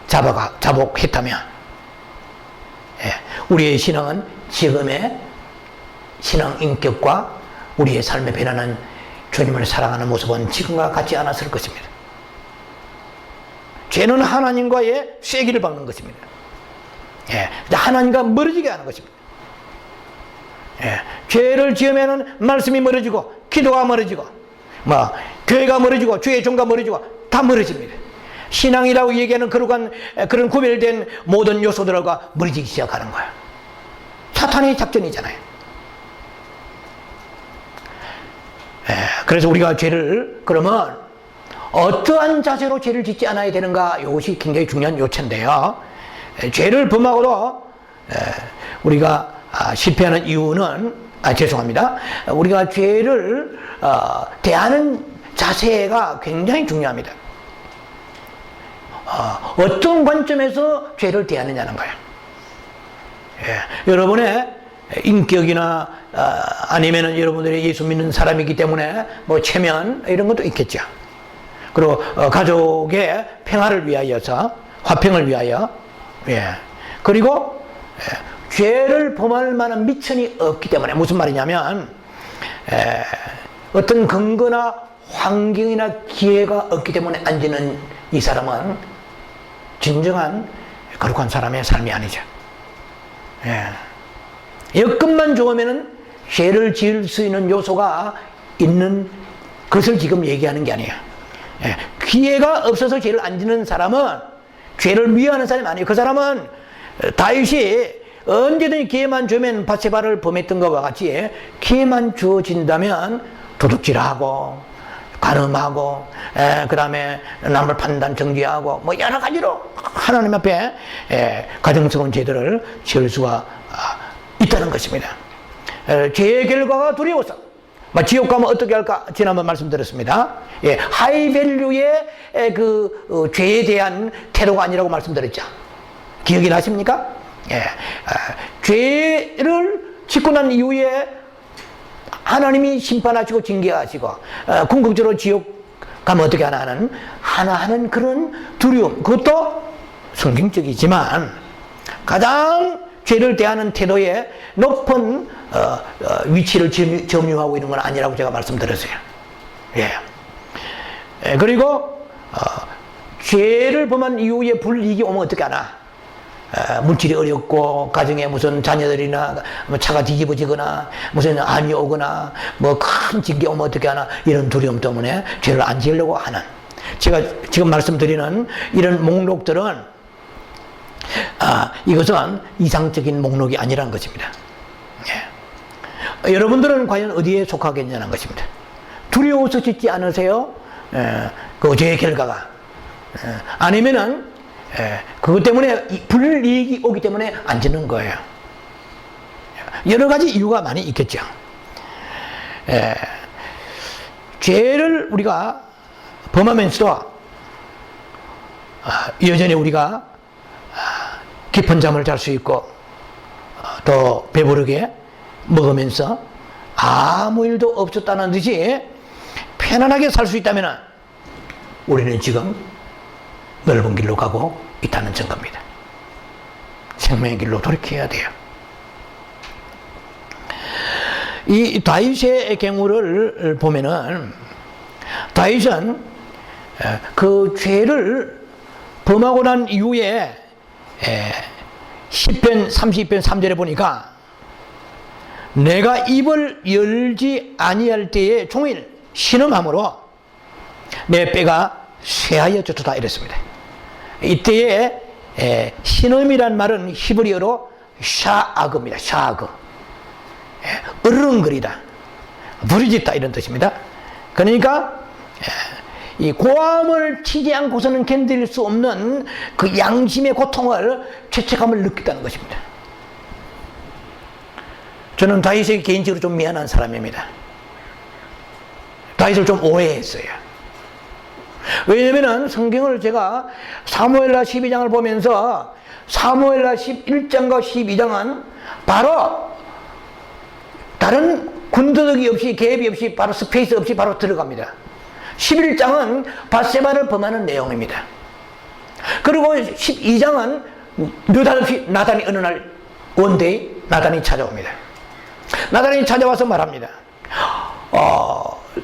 자복했다면 우리의 신앙은 지금의 신앙 인격과 우리의 삶에 변하는 주님을 사랑하는 모습은 지금과 같지 않았을 것입니다. 죄는 하나님과의 쐐기를 박는 것입니다. 하나님과 멀어지게 하는 것입니다. 죄를 지으면 말씀이 멀어지고 기도가 멀어지고 교회가 멀어지고 주의 종과 멀어지고 다 멀어집니다. 신앙이라고 얘기하는 그런 구별된 모든 요소들과 멀어지기 시작하는 거야. 사탄의 작전이잖아요. 그래서 우리가 죄를 그러면 어떠한 자세로 죄를 짓지 않아야 되는가, 이것이 굉장히 중요한 요체인데요. 죄를 범하고도 우리가 실패하는 이유는 죄송합니다. 우리가 죄를 대하는 자세가 굉장히 중요합니다. 어떤 관점에서 죄를 대하느냐는 거예요. 여러분의 인격이나 아니면은 여러분들이 예수 믿는 사람이기 때문에 뭐 체면 이런 것도 있겠죠. 그리고 가족의 평화를 위하여서 화평을 위하여 그리고 죄를 범할 만한 미천이 없기 때문에, 무슨 말이냐면 어떤 근거나 환경이나 기회가 없기 때문에 안 지는 이 사람은 진정한 거룩한 사람의 삶이 아니죠. 여건만 좋으면은 죄를 지을 수 있는 요소가 있는 것을 지금 얘기하는 게 아니에요. 기회가 없어서 죄를 안 지는 사람은 죄를 미워하는 사람이 아니에요. 그 사람은 다윗이 언제든지 기회만 주면 바세바를 범했던 것과 같이 기회만 주어진다면 도둑질하고 간음하고 그 다음에 남을 판단 정죄하고 뭐 여러 가지로 하나님 앞에 가증스러운 죄들을 지을 수가 있다는 것입니다. 죄의 결과가 두려워서 지옥 가면 어떻게 할까 지난번 말씀드렸습니다. 하이밸류의 그 죄에 대한 태도가 아니라고 말씀드렸죠. 기억이 나십니까? 죄를 짓고 난 이후에 하나님이 심판하시고 징계하시고 궁극적으로 지옥 가면 어떻게 하나 하는 그런 두려움, 그것도 성경적이지만 가장 죄를 대하는 태도에 높은 위치를 점유하고 있는 건 아니라고 제가 말씀드렸어요. 그리고 죄를 범한 이후에 불이익이 오면 어떻게 하나? 물질이 어렵고 가정에 무슨 자녀들이나 뭐 차가 뒤집어지거나 무슨 암이 오거나 뭐 큰 징계 오면 어떻게 하나 이런 두려움 때문에 죄를 안 지으려고 하는, 제가 지금 말씀드리는 이런 목록들은 이것은 이상적인 목록이 아니라는 것입니다. 예. 여러분들은 과연 어디에 속하겠냐는 것입니다. 두려워서 짓지 않으세요? 그 죄의 결과가. 아니면은 그것 때문에 불이익이 오기 때문에 안 짓는 거예요. 여러 가지 이유가 많이 있겠죠. 죄를 우리가 범하면서도 여전히 우리가 깊은 잠을 잘 수 있고 또 배부르게 먹으면서 아무 일도 없었다는 듯이 편안하게 살 수 있다면 우리는 지금 넓은 길로 가고 있다는 증거입니다. 생명의 길로 돌이켜야 돼요. 이 다윗의 경우를 보면은 다윗은 그 죄를 범하고 난 이후에 10편 30편 3절에 보니까 내가 입을 열지 아니할 때에 종일 신음함으로 내 뼈가 쇠하여졌다 이랬습니다. 이때에 신음이란 말은 히브리어로 샤아그입니다. 샤아그. 으르렁거리다, 부르짖다 이런 뜻입니다. 그러니까 이 고함을 치지 않고서는 견딜 수 없는 그 양심의 고통을, 죄책감을 느꼈다는 것입니다. 저는 다윗에게 개인적으로 좀 미안한 사람입니다. 다윗을 좀 오해했어요. 왜냐면은 성경을 제가 사무엘하 12장을 보면서 사무엘하 11장과 12장은 바로 다른 군더더기 없이 계획이 없이 바로 스페이스 없이 바로 들어갑니다. 11장은 밧세바를 범하는 내용입니다. 그리고 12장은 느닷없이 나단이 어느 날 원데이 나단이 찾아옵니다. 나단이 찾아와서 말합니다.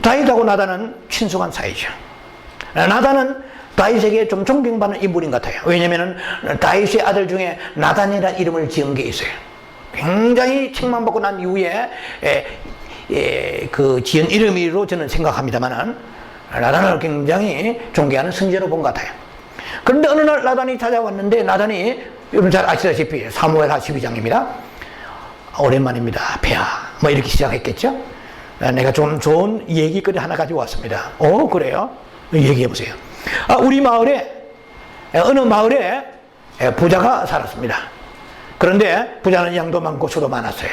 다윗하고 나단은 친숙한 사이죠. 나단은 다윗에게 좀 존경받는 인물인 것 같아요. 왜냐하면 다윗의 아들 중에 나단이라는 이름을 지은 게 있어요. 굉장히 책망받고 난 이후에 그 지은 이름으로 저는 생각합니다만은 나단을 굉장히 존경하는 승자로 본 것 같아요. 그런데 어느 날 나단이 찾아왔는데, 나단이 여러분 잘 아시다시피 사무엘하 12장입니다. 오랜만입니다, 폐하. 뭐 이렇게 시작했겠죠. 내가 좀 좋은 얘기거리 하나 가지고 왔습니다. 그래요? 얘기해 보세요. 우리 마을에, 어느 마을에 부자가 살았습니다. 그런데 부자는 양도 많고 수도 많았어요.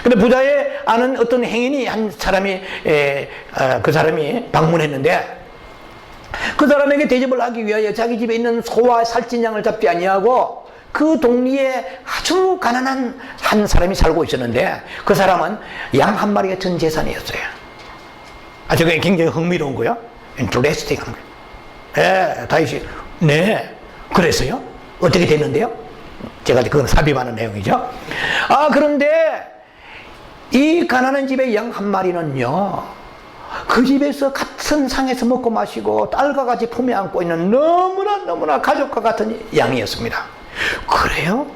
근데 부자의 아는 어떤 행인이 한 사람이 그 사람이 방문했는데, 그 사람에게 대접을 하기 위하여 자기 집에 있는 소와 살찐 양을 잡지 아니하고 그 동리에 아주 가난한 한 사람이 살고 있었는데, 그 사람은 양 한 마리가 전 재산이었어요. 저게 굉장히 흥미로운 거요. 인터레스팅한 거예요. 다윗이 네 그랬어요? 어떻게 됐는데요? 제가 그건 삽입하는 내용이죠. 그런데 이 가난한 집의 양 한 마리는요, 그 집에서 같은 상에서 먹고 마시고 딸과 같이 품에 안고 있는 너무나 가족과 같은 양이었습니다. 그래요?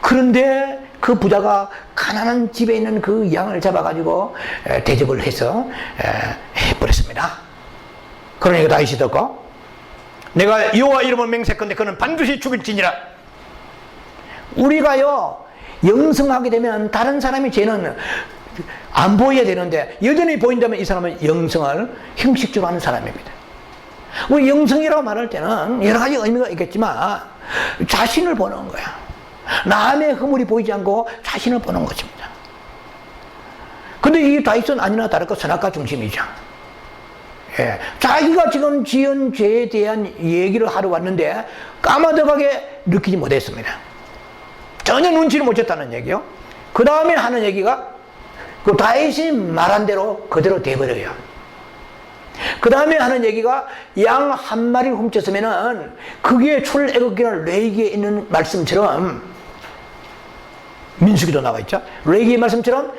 그런데 그 부자가 가난한 집에 있는 그 양을 잡아가지고 대접을 해서 해버렸습니다. 그러니까 다윗이 듣고 내가 여호와 이름을 맹세컨대 그는 반드시 죽일지니라. 우리가요 영성하게 되면 다른 사람의 죄는 안 보여야 되는데 여전히 보인다면 이 사람은 영성을 형식적으로 하는 사람입니다. 우리 영성이라고 말할 때는 여러 가지 의미가 있겠지만 자신을 보는 거야. 남의 허물이 보이지 않고 자신을 보는 것입니다. 근데 이 다윗은 아니나 다를까 선악과 중심이죠. 자기가 지금 지은 죄에 대한 얘기를 하러 왔는데 까마득하게 느끼지 못했습니다. 전혀 눈치를 못 챘다는 얘기요. 그 다음에 하는 얘기가 그 다윗이 말한 대로 그대로 돼버려요. 그 다음에 하는 얘기가 양 한 마리를 훔쳤으면은 그게 출애굽기나 레위기에 있는 말씀처럼, 민수기도 나와 있죠. 레위기의 말씀처럼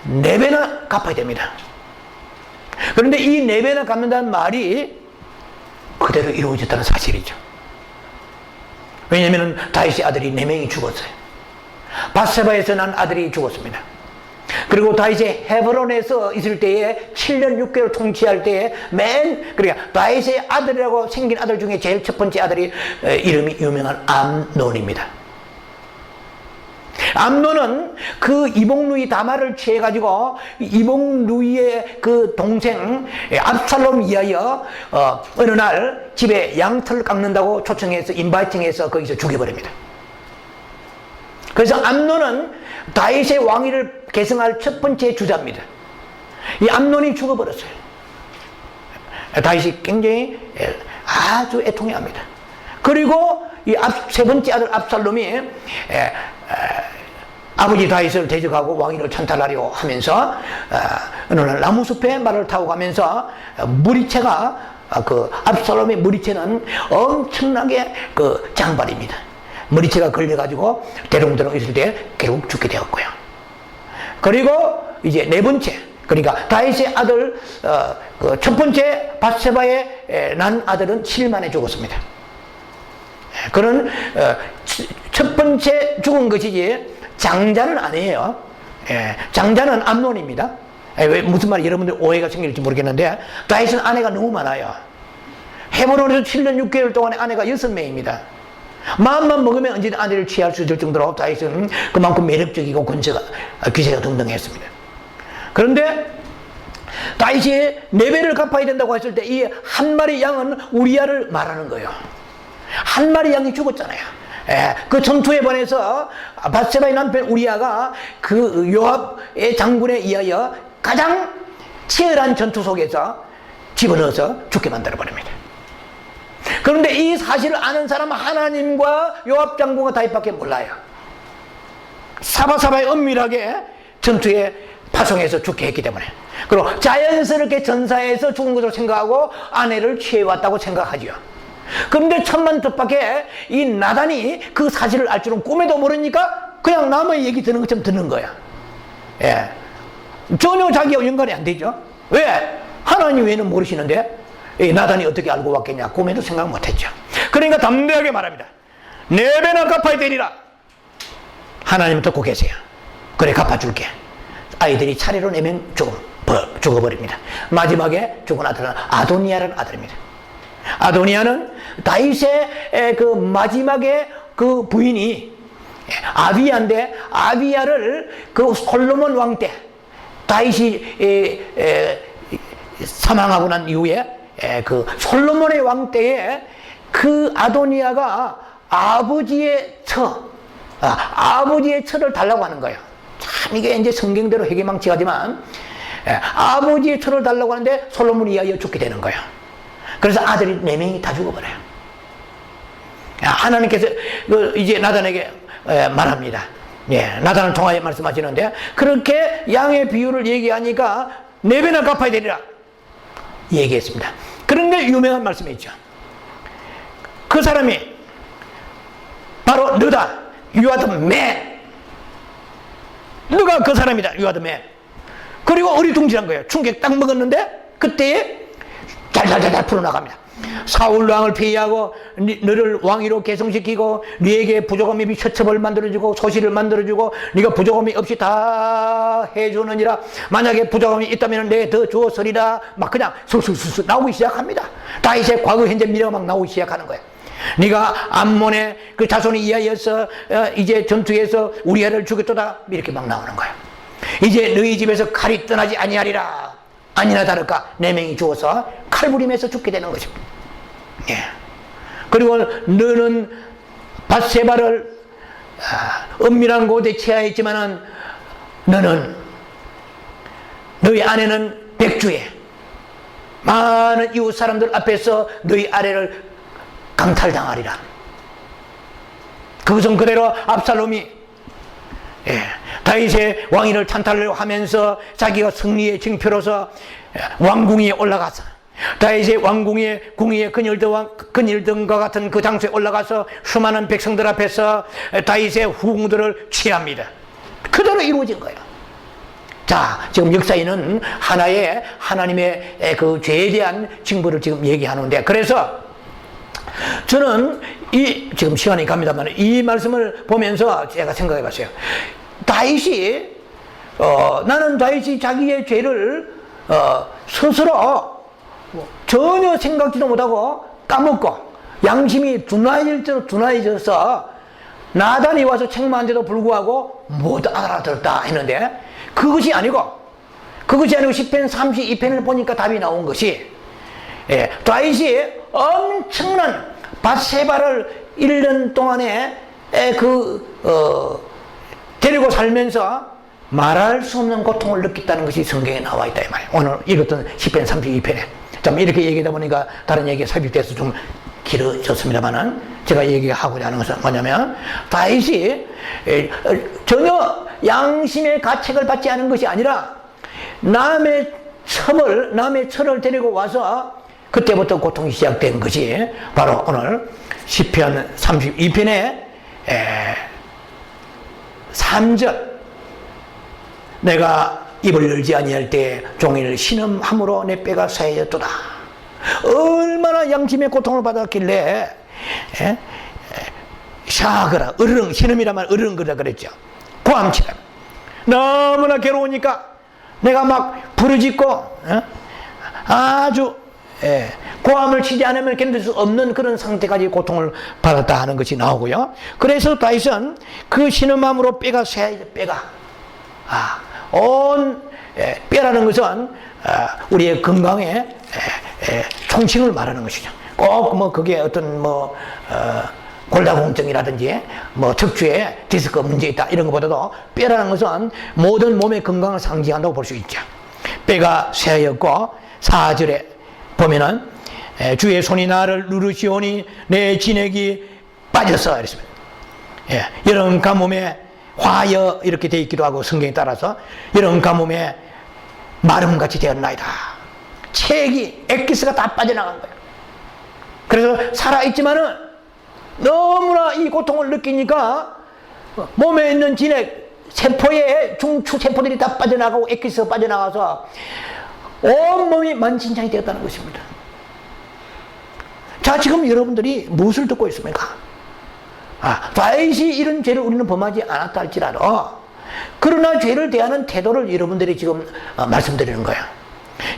4배나 갚아야 됩니다. 그런데 이 4배나 갚는다는 말이 그대로 이루어졌다는 사실이죠. 왜냐하면 다윗의 아들이 4명이 죽었어요. 밧세바에서 난 아들이 죽었습니다. 그리고 다윗이 헤브론에서 있을 때에 7년 6개월 통치할 때에 그러니까 다윗의 아들이라고 생긴 아들 중에 제일 첫 번째 아들이 이름이 유명한 암논입니다. 암논은 그 이복누이 다말을 취해가지고 이복누이의 그 동생 압살롬 위하여 어느 날 집에 양털 깎는다고 초청해서 인바이팅해서 거기서 죽여버립니다. 그래서 암논은 다윗의 왕위를 계승할 첫 번째 주자입니다. 이 암논이 죽어버렸어요. 다윗이 굉장히 아주 애통해합니다. 그리고 이 세 번째 아들 압살롬이 아버지 다윗을 대적하고 왕위를 찬탈하려 하면서 어느 날 나무숲에 말을 타고 가면서 무리체가 그 압살롬의 무리체는 엄청나게 그 장발입니다. 무리체가 걸려가지고 대롱대롱 있을 때 결국 죽게 되었고요. 그리고 이제 네 번째, 그러니까 다윗의 아들 그 첫 번째 밧세바의 난 아들은 7일 만에 죽었습니다. 그는 첫 번째 죽은 것이지 장자는 아니에요. 장자는 암논입니다. 왜 무슨 말이 여러분들 오해가 생길지 모르겠는데 다윗은 아내가 너무 많아요. 헤브론에서 7년 6개월 동안에 아내가 6명입니다. 마음만 먹으면 언제든 아내를 취할 수 있을 정도로 다윗은 그만큼 매력적이고 기세가 등등했습니다. 그런데 다윗이 4배를 갚아야 된다고 했을 때 이 한 마리 양은 우리아를 말하는 거예요. 한 마리 양이 죽었잖아요. 그 전투에 관해서 밧세바의 남편 우리아가 그 요압의 장군에 의하여 가장 치열한 전투 속에서 집어넣어서 죽게 만들어버립니다. 그런데 이 사실을 아는 사람은 하나님과 요압 장군과 다윗밖에 몰라요. 사바사바에 은밀하게 전투에 파송해서 죽게 했기 때문에. 그리고 자연스럽게 전사해서 죽은 것으로 생각하고 아내를 취해왔다고 생각하지요. 그런데 천만 뜻밖의 이 나단이 그 사실을 알 줄은 꿈에도 모르니까 그냥 남의 얘기 듣는 것처럼 듣는 거야. 전혀 자기와 연관이 안 되죠. 왜? 하나님 외에는 모르시는데 나단이 어떻게 알고 왔겠냐? 꿈에도 생각 못했죠. 그러니까 담대하게 말합니다. 4배나 갚아야 되리라. 하나님 듣고 계세요. 그래 갚아줄게. 아이들이 차례로 4명 죽어버립니다. 마지막에 죽은 아들은 아도니아라는 아들입니다. 아도니아는 다윗의 그 마지막에 그 부인이 아비야인데 아비야를 그 솔로몬 왕 때 다윗이 사망하고 난 이후에 그 솔로몬의 왕 때에 그 아도니아가 아버지의 처를 달라고 하는 거예요. 참 이게 이제 성경대로 회개망치하지만 아버지의 처를 달라고 하는데 솔로몬이 이하여 죽게 되는 거예요. 그래서 아들이 4명이 다 죽어버려요. 하나님께서 이제 나단에게 말합니다. 나단을 통하여 말씀하시는데 그렇게 양의 비율을 얘기하니까 4배나 갚아야 되리라 얘기했습니다. 그런데 유명한 말씀이 있죠. 그 사람이 바로 너다. You are the man. 너가 그 사람이다. You are the man. 그리고 어리둥절한 거예요. 충격 딱 먹었는데 그때에 달달달달 풀어나갑니다. 사울 왕을 피하고 너를 왕위로 계승시키고 네게 부족함이 없이 처첩을 만들어주고 소실을 만들어주고 네가 부족함이 없이 다 해주느니라. 만약에 부족함이 있다면 내가 더 주었으리라. 막 그냥 술술술 나오기 시작합니다. 다윗의 과거 현재 미래가 막 나오기 시작하는 거예요. 네가 암몬의 그 자손이 이하여서 이제 전투에서 우리아를 죽였도다 이렇게 막 나오는 거예요. 이제 너희 집에서 칼이 떠나지 아니하리라. 아니나 다를까 4명이 죽어서 칼부림에서 죽게 되는 것입니다. 그리고 너는 밧세바를 은밀한 곳에 취하였지만은 너희 아내는 백주에 많은 이웃 사람들 앞에서 너희 아내를 강탈당하리라. 그것은 그대로 압살롬이 다윗의 왕위를 찬탈을 하면서 자기가 승리의 징표로서 왕궁에 올라가서 다윗의 왕궁의 궁위에 근일등과 같은 그 장소에 올라가서 수많은 백성들 앞에서 다윗의 후궁들을 취합니다. 그대로 이루어진 거예요. 자, 지금 역사에는 하나의 하나님의 그 죄에 대한 징벌을 지금 얘기하는데, 그래서 저는 지금 시간이 갑니다만 이 말씀을 보면서 제가 생각해 봤어요. 다윗이 나는 다윗이 자기의 죄를 스스로 전혀 생각지도 못하고 까먹고 양심이 둔화해져서 나단이 와서 책망한데도 불구하고 못 알아들었다 했는데 그것이 아니고 10편 32편을 보니까 답이 나온 것이 다윗이 엄청난 밧세바를 1년 동안에 데리고 살면서 말할 수 없는 고통을 느꼈다는 것이 성경에 나와 있다 이 말이에요. 오늘 읽었던 10편 32편에 참 이렇게 얘기하다 보니까 다른 얘기가 삽입돼서 좀 길어졌습니다만은 제가 얘기하고자 하는 것은 뭐냐면 다윗이 전혀 양심의 가책을 받지 않은 것이 아니라 남의 철을 데리고 와서 그때부터 고통이 시작된 것이 바로 오늘 시편 32편의 3절 내가 입을 열지 아니할 때 종일 신음함으로 내 뼈가 쇠해졌도다. 얼마나 양심의 고통을 받았길래 샤그라 으르릉 신음이라면 으르릉거리라 그랬죠. 고함치라 너무나 괴로우니까 내가 막 부르짖고 아주 고함을 치지 않으면 견딜 수 없는 그런 상태까지 고통을 받았다 하는 것이 나오고요. 그래서 다윗은 그 신음함으로 뼈가 쇠해져 뼈가 온 뼈라는 것은 우리의 건강에 총칭을 말하는 것이죠. 꼭 뭐 그게 어떤 골다공증이라든지 척추에 디스크 문제 있다 이런 것보다도 뼈라는 것은 모든 몸의 건강을 상징한다고 볼 수 있죠. 뼈가 쇠하였고 4절에 보면은 주의 손이 나를 누르시오니 내 진액이 빠졌어 이랬습니다. 여름 가뭄에 화여 이렇게 되어 있기도 하고 성경에 따라서 여름 가뭄에 마름같이 되었나이다. 체액이 엑기스가 다 빠져나간 거예요. 그래서 살아있지만은 너무나 이 고통을 느끼니까 몸에 있는 진액 세포에 중추 세포들이 다 빠져나가고 엑기스가 빠져나가서 온몸이 만신창이 되었다는 것입니다. 자, 지금 여러분들이 무엇을 듣고 있습니까? 다윗이 이런 죄를 우리는 범하지 않았다 할지라도 그러나 죄를 대하는 태도를 여러분들이 지금 말씀드리는 거예요.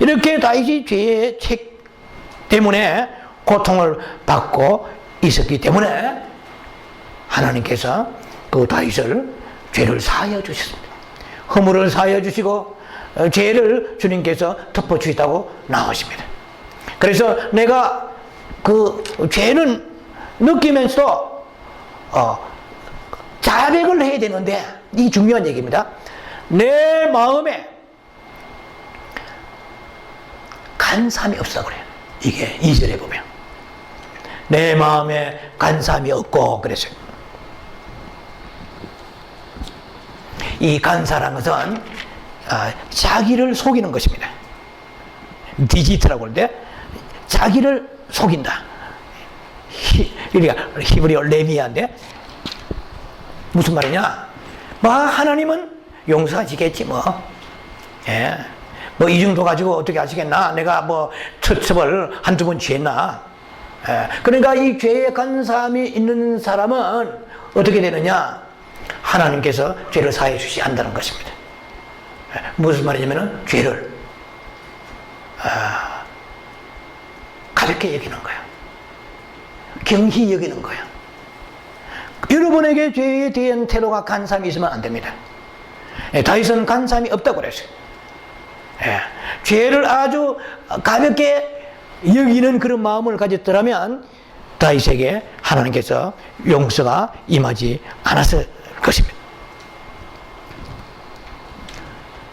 이렇게 다윗이 죄의 책 때문에 고통을 받고 있었기 때문에 하나님께서 그 다윗을 죄를 사하여 주셨습니다. 허물을 사하여 주시고 죄를 주님께서 덮어주시다고 나오십니다. 그래서 내가 그 죄는 느끼면서도 자백을 해야 되는데 이 중요한 얘기입니다. 내 마음에 간삼이 없어 그래요. 이게 2절에 보면 내 마음에 간삼이 없고 그랬어요. 이 간사라는 것은 자기를 속이는 것입니다. 디지트라고 하는데 자기를 속인다. 그러니까 히브리어 레미아인데 무슨 말이냐? 하나님은 용서하시겠지 뭐. 이 정도 가지고 어떻게 하시겠나? 내가 처첩을 한두 번 취했나? 그러니까 이 죄의 간사함이 있는 사람은 어떻게 되느냐? 하나님께서 죄를 사해 주시 한다는 것입니다. 무슨 말이냐면은 죄를 가볍게 여기는 거야. 경히 여기는 거야. 여러분에게 죄에 대한 태도가 간삼이 있으면 안 됩니다. 다윗은 간삼이 없다고 그랬어요. 죄를 아주 가볍게 여기는 그런 마음을 가졌더라면 다윗에게 하나님께서 용서가 임하지 않았을 것입니다.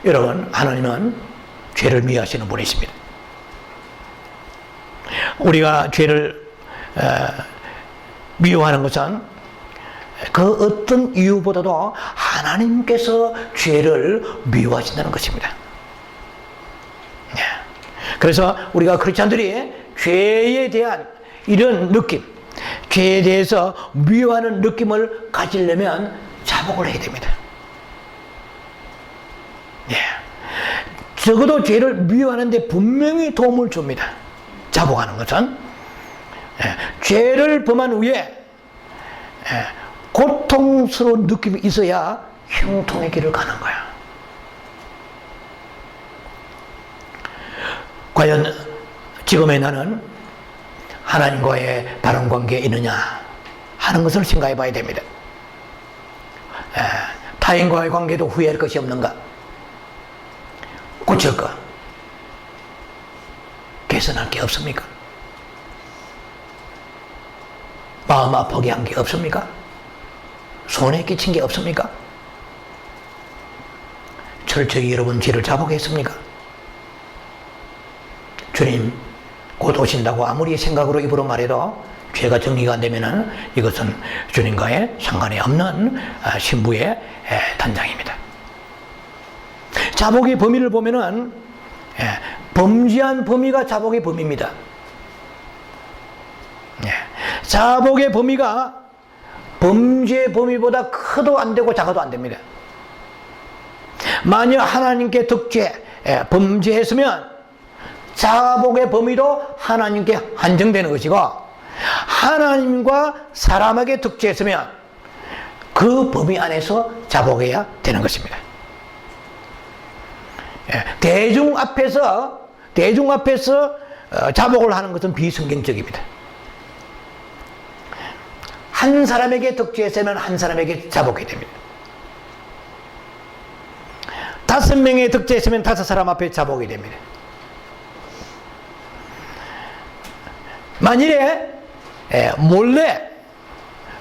여러분, 하나님은 죄를 미워하시는 분이십니다. 우리가 죄를 미워하는 것은 그 어떤 이유보다도 하나님께서 죄를 미워하신다는 것입니다. 그래서 우리가 크리스찬들이 죄에 대한 이런 느낌, 죄에 대해서 미워하는 느낌을 가지려면 자복을 해야 됩니다. 적어도 죄를 미워하는데 분명히 도움을 줍니다. 자복하는 것은 죄를 범한 후에 고통스러운 느낌이 있어야 형통의 길을 가는 거야. 과연 지금의 나는 하나님과의 바른 관계에 있느냐 하는 것을 생각해 봐야 됩니다. 타인과의 관계도 후회할 것이 없는가? 고칠 것, 개선할 게 없습니까? 마음 아프게 한 게 없습니까? 손해 끼친 게 없습니까? 철저히 여러분 죄를 자복했습니까? 주님 곧 오신다고 아무리 생각으로 입으로 말해도 죄가 정리가 안 되면은 이것은 주님과의 상관이 없는 신부의 단장입니다. 자복의 범위를 보면은 범죄한 범위가 자복의 범위입니다. 자복의 범위가 범죄의 범위보다 커도 안 되고 작아도 안 됩니다. 만약 하나님께 득죄, 범죄했으면 자복의 범위도 하나님께 한정되는 것이고, 하나님과 사람에게 득죄했으면 그 범위 안에서 자복해야 되는 것입니다. 대중 앞에서 자복을 하는 것은 비성경적입니다. 한 사람에게 득죄했으면 한 사람에게 자복해야 됩니다. 5명의 득죄했으면 5사람 앞에 자복이 됩니다. 만일에 몰래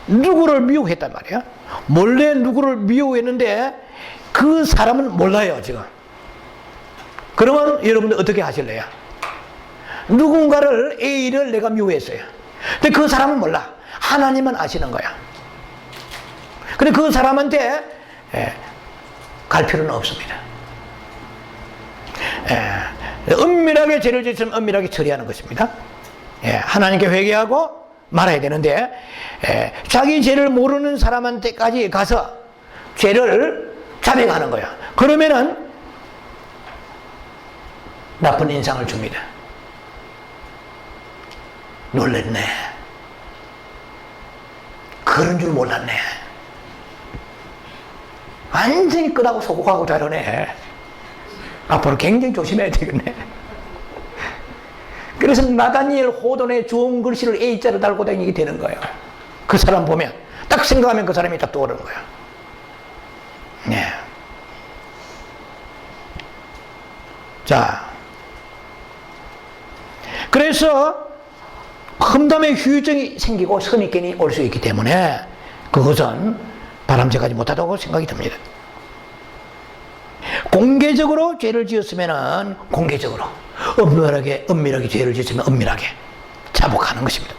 누구를 미워했단 말이야. 몰래 누구를 미워했는데 그 사람은 몰라요 지금. 그러면 여러분들 어떻게 하실래요? 누군가를 A를 내가 미워했어요. 근데 그 사람은 몰라. 하나님은 아시는 거야. 근데 그 사람한테 갈 필요는 없습니다. 은밀하게 죄를 짓으면 은밀하게 처리하는 것입니다. 하나님께 회개하고 말아야 되는데 자기 죄를 모르는 사람한테까지 가서 죄를 자백하는 거야. 그러면은 나쁜 인상을 줍니다. 놀랬네. 그런 줄 몰랐네. 완전히 끄다고 소곡하고 자르네. 앞으로 굉장히 조심해야 되겠네. 그래서 나다니엘 호돈에 좋은 글씨를 A자로 달고 다니게 되는 거예요. 그 사람 보면 딱 생각하면 그 사람이 딱 떠오르는 거예요. 네. 자, 그래서 험담의 후유증이 생기고 선입견이 올 수 있기 때문에 그것은 바람직하지 못하다고 생각이 듭니다. 공개적으로 죄를 지었으면 공개적으로, 은밀하게 죄를 지었으면 은밀하게 자복하는 것입니다.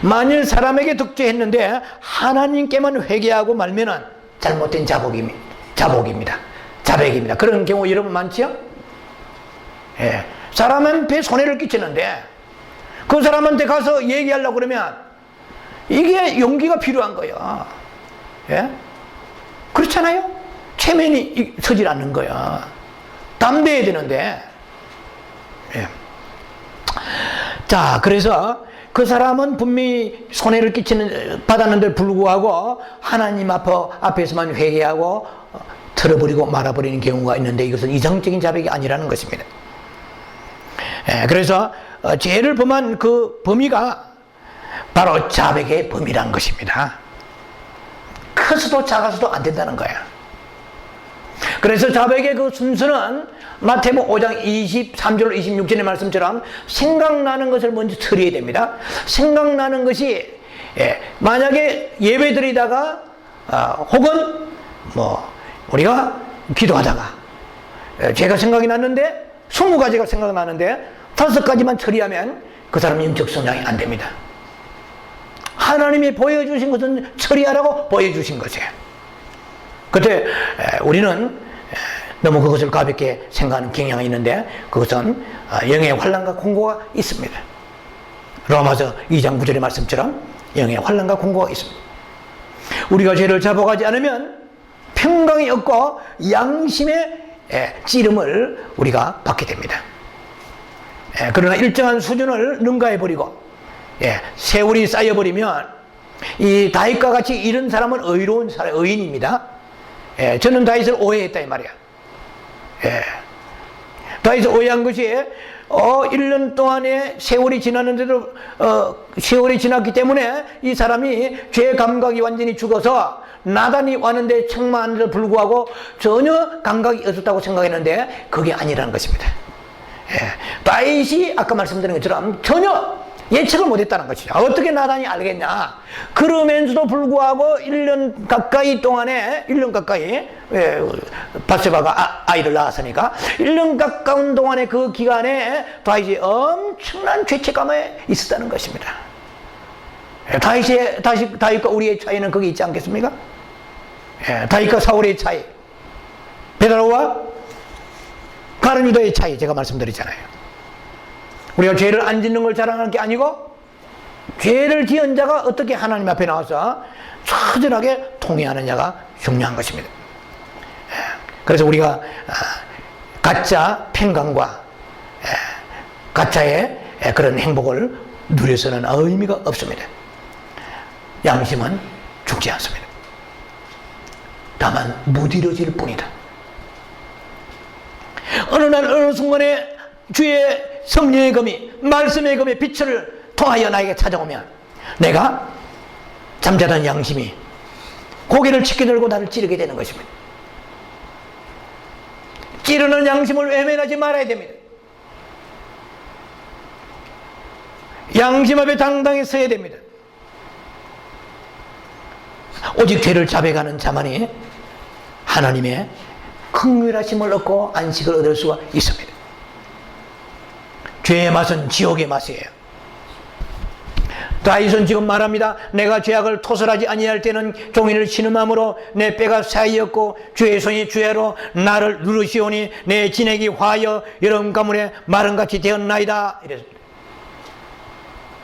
만일 사람에게 득죄했는데 하나님께만 회개하고 말면은 잘못된 자복입니다. 자백입니다. 그런 경우 여러분 많지요? 사람한테 손해를 끼치는데 그 사람한테 가서 얘기하려고 그러면 이게 용기가 필요한 거예요. 그렇잖아요? 체면이 서질 않는 거야. 담대해야 되는데. 자, 그래서 그 사람은 분명히 손해를 받았는데 불구하고 하나님 앞에서만 회개하고 틀어버리고 말아버리는 경우가 있는데 이것은 이상적인 자백이 아니라는 것입니다. 그래서 죄를 범한 그 범위가 바로 자백의 범위라는 것입니다. 커서도 작아서도 안 된다는 거야. 그래서 자백의 그 순서는 마태복음 5장 23절 26절의 말씀처럼 생각나는 것을 먼저 처리해야 됩니다. 생각나는 것이 만약에 예배드리다가 혹은 우리가 기도하다가 죄가 생각이 났는데 20가지가 생각나는데 5가지만 처리하면 그 사람 영적 성장이 안 됩니다. 하나님이 보여주신 것은 처리하라고 보여주신 것이에요. 그때 우리는 너무 그것을 가볍게 생각하는 경향이 있는데 그것은 영의 환난과 공고가 있습니다. 로마서 2장 9절의 말씀처럼 영의 환난과 공고가 있습니다. 우리가 죄를 자복하지 않으면 평강이 없고 양심의 찌름을 우리가 받게 됩니다. 그러나 일정한 수준을 능가해버리고 예, 세월이 쌓여버리면 이 다윗과 같이 이런 사람은 의로운 사람, 의인입니다. 예, 저는 다윗을 오해했다 이 말이야. 예, 다윗을 오해한 것이 1년 동안에 세월이 지났는데도 세월이 지났기 때문에 이 사람이 죄 감각이 완전히 죽어서 나단이 왔는데 책망하는데도 불구하고 전혀 감각이 없었다고 생각했는데 그게 아니라는 것입니다. 예, 다윗이 아까 말씀드린 것처럼 전혀 예측을 못했다는 것이죠. 어떻게 나단이 알겠냐. 그러면서도 불구하고 1년 가까이 동안에 1년 가까이 바세바가 아이를 낳았으니까 1년 가까운 동안의 그 기간에 다윗이 엄청난 죄책감에 있었다는 것입니다. 다윗과 우리의 차이는 거기 있지 않겠습니까? 다윗과 사울의 차이, 베드로와 가룟 유다의 차이 제가 말씀드렸잖아요. 우리가 죄를 안 짓는 걸 자랑하는 게 아니고 죄를 지은 자가 어떻게 하나님 앞에 나와서 처절하게 통회하느냐가 중요한 것입니다. 그래서 우리가 가짜 평강과 가짜의 그런 행복을 누려서는 의미가 없습니다. 양심은 죽지 않습니다. 다만 무디러질 뿐이다. 어느 날 어느 순간에 주의 성령의 검이 말씀의 검의 빛을 통하여 나에게 찾아오면 내가 잠자던 양심이 고개를 치켜 들고 나를 찌르게 되는 것입니다. 찌르는 양심을 외면하지 말아야 됩니다. 양심 앞에 당당히 서야 됩니다. 오직 죄를 자백하는 자만이 하나님의 긍휼하심을 얻고 안식을 얻을 수가 있습니다. 죄의 맛은 지옥의 맛이에요. 다윗은 지금 말합니다. 내가 죄악을 토설하지 아니할 때는 종인을 신음함으로 내 뼈가 쌓였고 주의 손이 주야로 나를 누르시오니 내 진액이 화하여 여름 가물에 마름같이 되었나이다. 이랬습니다.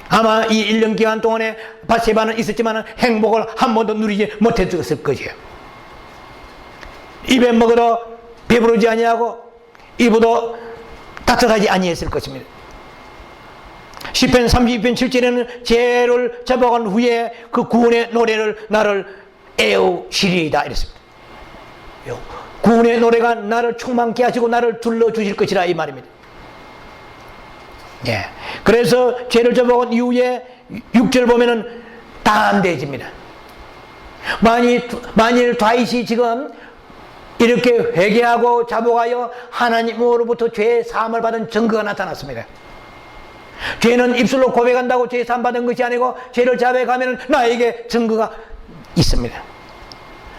아마 이 1년 기간 동안에 바세바는 있었지만 행복을 한 번도 누리지 못했을 것이에요. 입에 먹어도 배부르지 아니하고 입어도 따뜻하지 아니했을 것입니다. 시편 32편 7절에는 죄를 잡아간 후에 그 구원의 노래를 나를 애우시리이다 이랬습니다. 구원의 노래가 나를 충만케 하시고 나를 둘러주실 것이라 이 말입니다. 예. 그래서 죄를 잡아간 이후에 6절 보면은 담대해집니다. 만일 다윗이 지금 이렇게 회개하고 자복하여 하나님으로부터 죄 사함을 받은 증거가 나타났습니다. 죄는 입술로 고백한다고 죄 사함 받은 것이 아니고 죄를 자백하면 나에게 증거가 있습니다.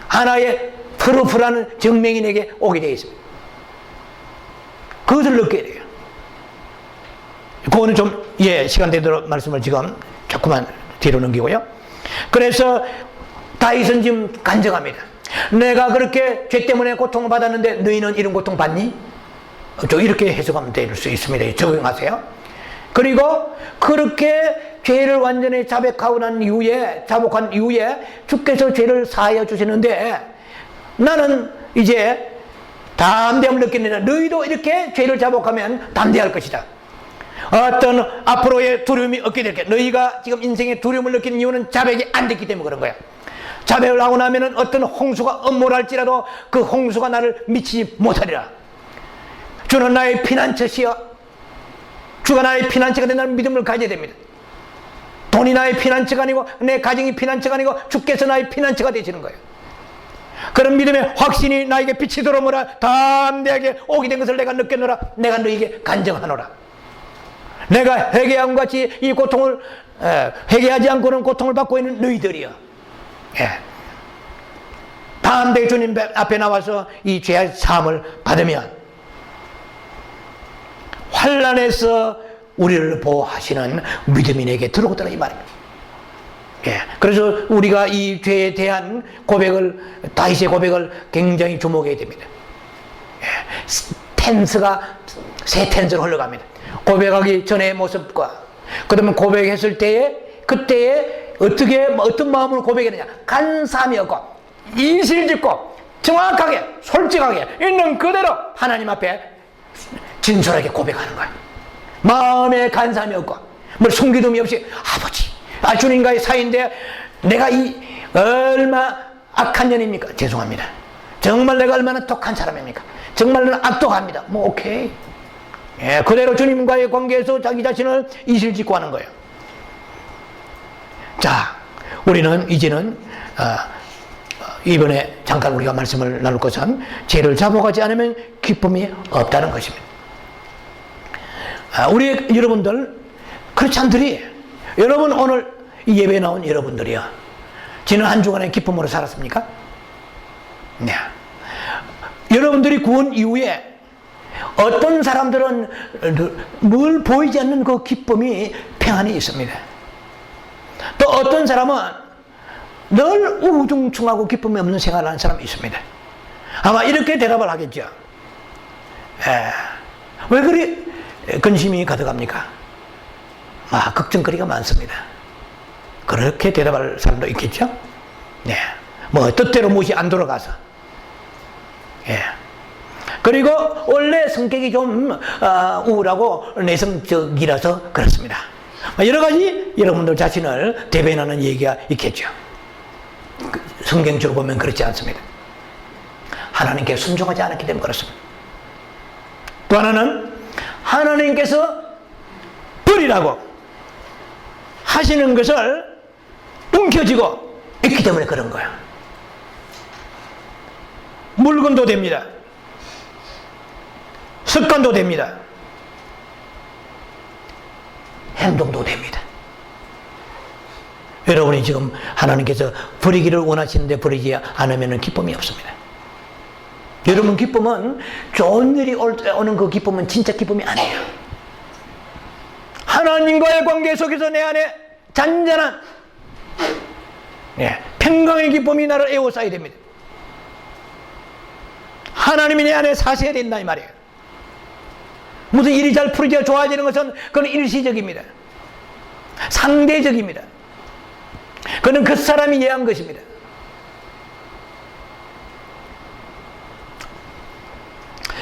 하나의 프루프라는 증명이 내게 오게 되어 있습니다. 그것을 느껴야 돼요. 그거는 좀 시간 되도록 말씀을 지금 조금만 뒤로 넘기고요. 그래서 다윗은 지금 간증합니다. 내가 그렇게 죄 때문에 고통을 받았는데 너희는 이런 고통 받니? 이렇게 해석하면 될 수 있습니다. 적용하세요. 그리고 그렇게 죄를 완전히 자복한 이후에 주께서 죄를 사하여 주시는데 나는 이제 담대함을 느끼느냐. 너희도 이렇게 죄를 자복하면 담대할 것이다. 어떤 앞으로의 두려움이 없게 될 게 너희가 지금 인생에 두려움을 느끼는 이유는 자백이 안 됐기 때문에 그런 거야. 자백을 하고 나면은 어떤 홍수가 음모랄지라도 그 홍수가 나를 미치지 못하리라. 주는 나의 피난처시여. 주가 나의 피난처가 된다는 믿음을 가져야 됩니다. 돈이 나의 피난처가 아니고 내 가정이 피난처가 아니고 주께서 나의 피난처가 되시는 거예요. 그런 믿음의 확신이 나에게 빛이 들어오므라 담대하게 오게 된 것을 내가 느꼈노라. 내가 너에게 간증하노라. 내가 회개함과 같이 이 고통을 회개하지 않고는 고통을 받고 있는 너희들이여. 담대히 주님 앞에 나와서 이 죄의 사함을 받으면 환난에서 우리를 보호하시는 믿음이 내게 들어오더라 이 말입니다. 그래서 우리가 이 죄에 대한 고백을 다윗의 고백을 굉장히 주목해야 됩니다. 새 텐스로 흘러갑니다. 고백하기 전의 모습과 그다음에 고백했을 때에 그때에 어떤 마음으로 고백했느냐. 간사함이었고 이실짓고 정확하게 솔직하게 있는 그대로 하나님 앞에 진솔하게 고백하는 거야. 마음에 간사함이 없고 뭐 숨기듬이 없이 아버지, 주님과의 사이인데 내가 얼마 악한 년입니까? 죄송합니다. 정말 내가 얼마나 독한 사람입니까? 정말 나는 악독합니다. 뭐 오케이. 예, 그대로 주님과의 관계에서 자기 자신을 이실직고 하는 거예요. 자, 우리는 이제는 이번에 잠깐 우리가 말씀을 나눌 것은 죄를 잡아가지 않으면 기쁨이 없다는 것입니다. 우리 여러분들 크리스찬들이, 여러분 오늘 예배에 나온 여러분들이요, 지난 한 주간의 기쁨으로 살았습니까? 네. 여러분들이 구원 이후에 어떤 사람들은 늘 보이지 않는 그 기쁨이 평안히 있습니다. 또 어떤 사람은 늘 우중충하고 기쁨이 없는 생활을 하는 사람이 있습니다. 아마 이렇게 대답을 하겠죠. 왜 그리 근심이 가득합니까? 걱정거리가 많습니다. 그렇게 대답할 사람도 있겠죠. 네. 뭐 뜻대로 무엇이 안 돌아가서. 예. 그리고 원래 성격이 좀 우울하고 내성적이라서 그렇습니다. 여러 가지 여러분들 자신을 대변하는 얘기가 있겠죠. 성경적으로 보면 그렇지 않습니다. 하나님께 순종하지 않았기 때문에 그렇습니다. 또 하나는 하나님께서 버리라고 하시는 것을 움켜쥐고 있기 때문에 그런 거야. 물건도 됩니다. 습관도 됩니다. 행동도 됩니다. 여러분이 지금 하나님께서 버리기를 원하시는데 버리지 않으면 기쁨이 없습니다. 여러분 기쁨은 좋은 일이 오는 그 기쁨은 진짜 기쁨이 아니에요. 하나님과의 관계 속에서 내 안에 잔잔한 평강의 기쁨이 나를 에워싸야 됩니다. 하나님이 내 안에 사셔야 된다 이 말이에요. 무슨 일이 잘 풀리고 좋아지는 것은 그건 일시적입니다. 상대적입니다. 그는 그 사람이 이해한 것입니다.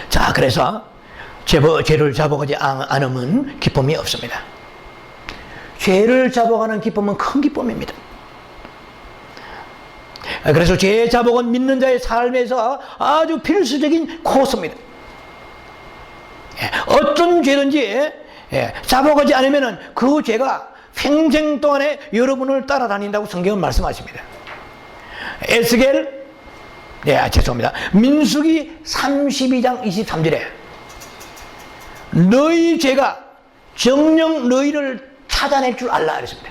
자, 그래서 죄를 잡아가지 않으면 기쁨이 없습니다. 죄를 잡아가는 기쁨은 큰 기쁨입니다. 그래서 죄 잡아간 믿는 자의 삶에서 아주 필수적인 코스입니다. 어떤 죄든지 잡아가지 않으면 그 죄가 평생 동안에 여러분을 따라다닌다고 성경은 말씀하십니다. 에스겔, 죄송합니다. 민수기 32장 23절에 너희 죄가 정녕 너희를 찾아낼 줄 알라 그랬습니다.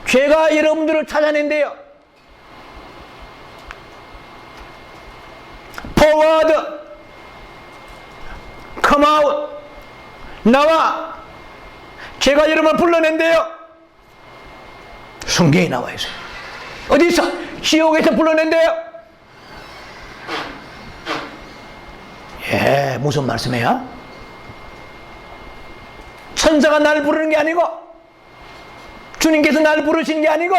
죄가 여러분들을 찾아낸대요. forward, come out, 나와. 제가 여러분을 불러낸대요. 성경에 나와 있어요. 어디서? 지옥에서 불러낸대요. 무슨 말씀이에요? 천사가 나를 부르는 게 아니고 주님께서 나를 부르시는 게 아니고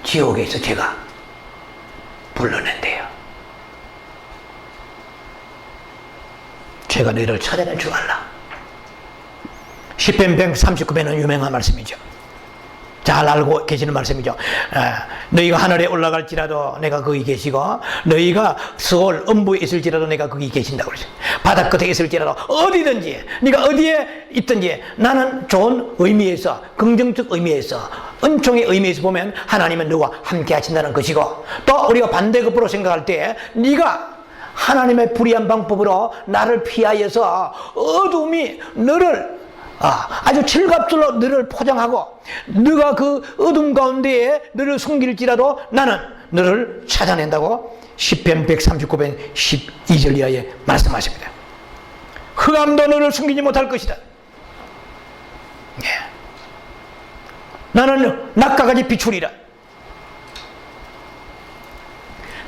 지옥에서 제가 불러낸대요. 제가 너희를 찾아낼 줄 알라. 시편 139편은 유명한 말씀이죠. 잘 알고 계시는 말씀이죠. 너희가 하늘에 올라갈지라도 내가 거기 계시고 너희가 스올 음부에 있을지라도 내가 거기 계신다고 그러죠. 바다 끝에 있을지라도 어디든지 네가 어디에 있든지 나는 좋은 의미에서, 긍정적 의미에서, 은총의 의미에서 보면 하나님은 너와 함께 하신다는 것이고, 또 우리가 반대급부로 생각할 때 네가 하나님의 불의한 방법으로 나를 피하여서 어둠이 너를 아주 칠갑술로 너를 포장하고 너가 그 어둠 가운데에 너를 숨길지라도 나는 너를 찾아낸다고 시편 139편 12절 이하에 말씀하십니다. 흑암도 너를 숨기지 못할 것이다. 나는 낮과 같이 비추리라.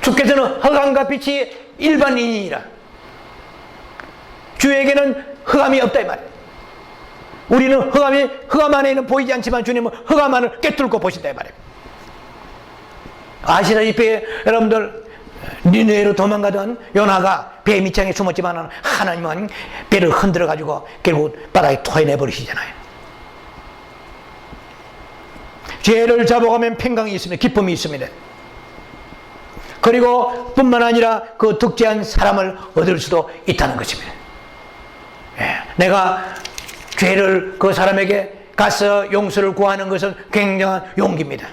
주께서는 흑암과 빛이 일반인이라. 주에게는 흑암이 없다 이 말이에요. 우리는 흑암 안에는 보이지 않지만 주님은 흑암 안을 꿰뚫고 보신다 이 말이에요. 아시다시피 여러분들 니느웨로 도망가던 요나가 배 밑창에 숨었지만 하나님은 배를 흔들어 가지고 결국 바다에 토해내 버리시잖아요. 죄를 잡아가면 평강이 있습니다. 기쁨이 있습니다. 그리고 뿐만 아니라 그 득죄한 사람을 얻을 수도 있다는 것입니다. 내가 죄를 그 사람에게 가서 용서를 구하는 것은 굉장한 용기입니다.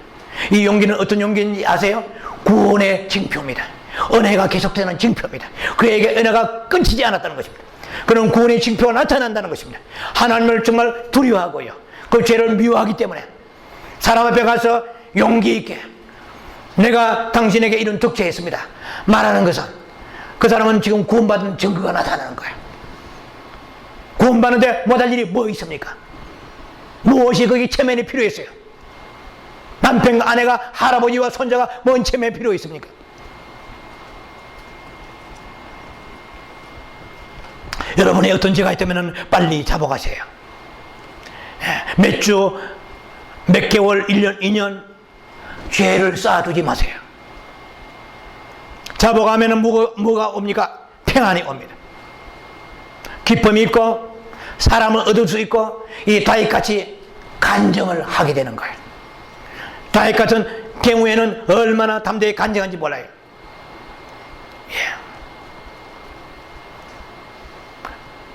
이 용기는 어떤 용기인지 아세요? 구원의 징표입니다. 은혜가 계속되는 징표입니다. 그에게 은혜가 끊이지 않았다는 것입니다. 그런 구원의 징표가 나타난다는 것입니다. 하나님을 정말 두려워하고요, 그 죄를 미워하기 때문에 사람 앞에 가서 용기 있게 내가 당신에게 이런 득죄했습니다 말하는 것은 그 사람은 지금 구원받은 증거가 나타나는 거예요. 구원받는데 못할 일이 뭐 있습니까? 무엇이 거기 체면이 필요했어요? 남편과 아내가, 할아버지와 손자가 뭔 체면이 필요 있습니까? 여러분의 어떤 죄가 있다면 빨리 잡아가세요. 몇 주, 몇 개월, 1년, 2년 죄를 쌓아두지 마세요. 잡아가면 뭐가 옵니까? 평안이 옵니다. 기쁨이 있고 사람을 얻을 수 있고 이 다윗같이 간증을 하게 되는 거예요. 다윗 같은 경우에는 얼마나 담대히 간증한지 몰라요.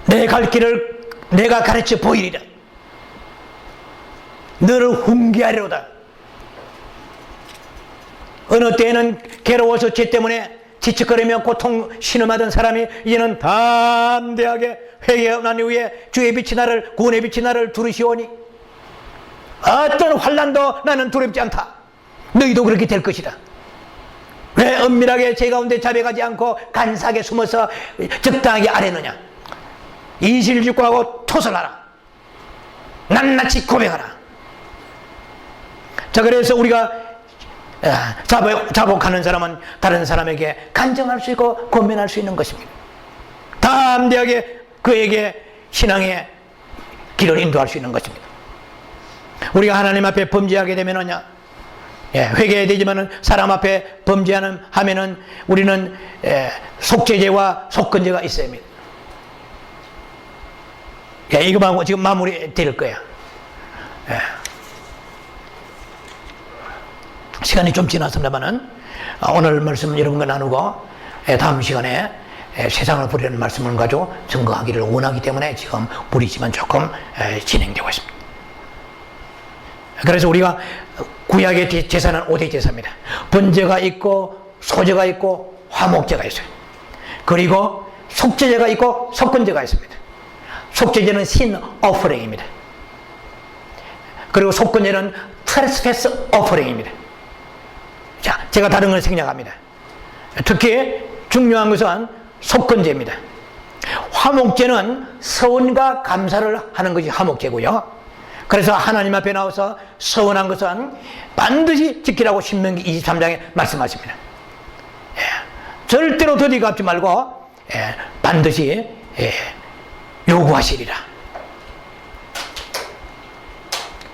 내 갈 길을 내가 가르쳐 보이리라. 너를 훈계하리로다. 어느 때에는 괴로워서 죄 때문에 지척거리며 고통 신음하던 사람이 이제는 담대하게 회개하고 난 이후에 주의 빛이 나를, 구원의 빛이 나를 두르시오니 어떤 환난도 나는 두렵지 않다. 너희도 그렇게 될 것이다. 왜 은밀하게 죄 가운데 자백하지 않고 간사하게 숨어서 적당하게 아뢰느냐. 이실직고하고 토설하라. 낱낱이 고백하라. 자, 그래서 우리가 자복하는 사람은 다른 사람에게 간증할 수 있고 권면할 수 있는 것입니다. 담대하게 그에게 신앙의 길을 인도할 수 있는 것입니다. 우리가 하나님 앞에 범죄하게 되면은요, 회개해야 되지만은 사람 앞에 범죄하면은 우리는 속죄죄와 속건죄가 있어야 합니다. 이거만 지금 마무리 될 거야. 시간이 좀 지났습니다만은 오늘 말씀 여러분과 나누고 다음 시간에 세상을 부리는 말씀을 가지고 증거하기를 원하기 때문에 지금 무리지만 조금 진행되고 있습니다. 그래서 우리가 구약의 제사는 5대 제사입니다. 번제가 있고 소제가 있고 화목제가 있어요. 그리고 속죄제가 있고 속건제가 있습니다. 속죄제는 sin offering입니다. 그리고 속건제는 trespass offering입니다. 자, 제가 다른 걸 생략합니다. 특히 중요한 것은 속건제입니다. 화목제는 서원과 감사를 하는 것이 화목제고요. 그래서 하나님 앞에 나와서 서원한 것은 반드시 지키라고 신명기 23장에 말씀하십니다. 절대로 더디 갚지 말고 반드시 요구하시리라.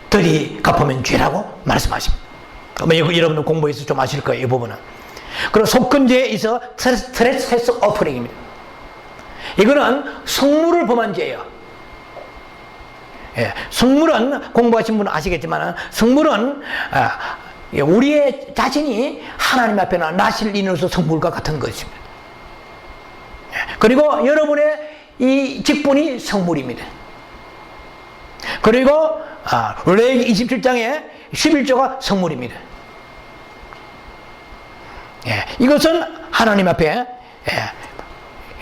더디 갚으면 죄라고 말씀하십니다. 여러분들 공부해서 좀 아실 거예요, 이 부분은. 그리고 속건제에 있어 트레스패스 오퍼링입니다. 이거는 성물을 범한 죄예요. 성물은 공부하신 분은 아시겠지만 성물은 우리의 자신이 하나님 앞에 나실 인으로서 성물과 같은 것입니다. 그리고 여러분의 이 직분이 성물입니다. 그리고 레위기 27장에 11조가 성물입니다. 이것은 하나님 앞에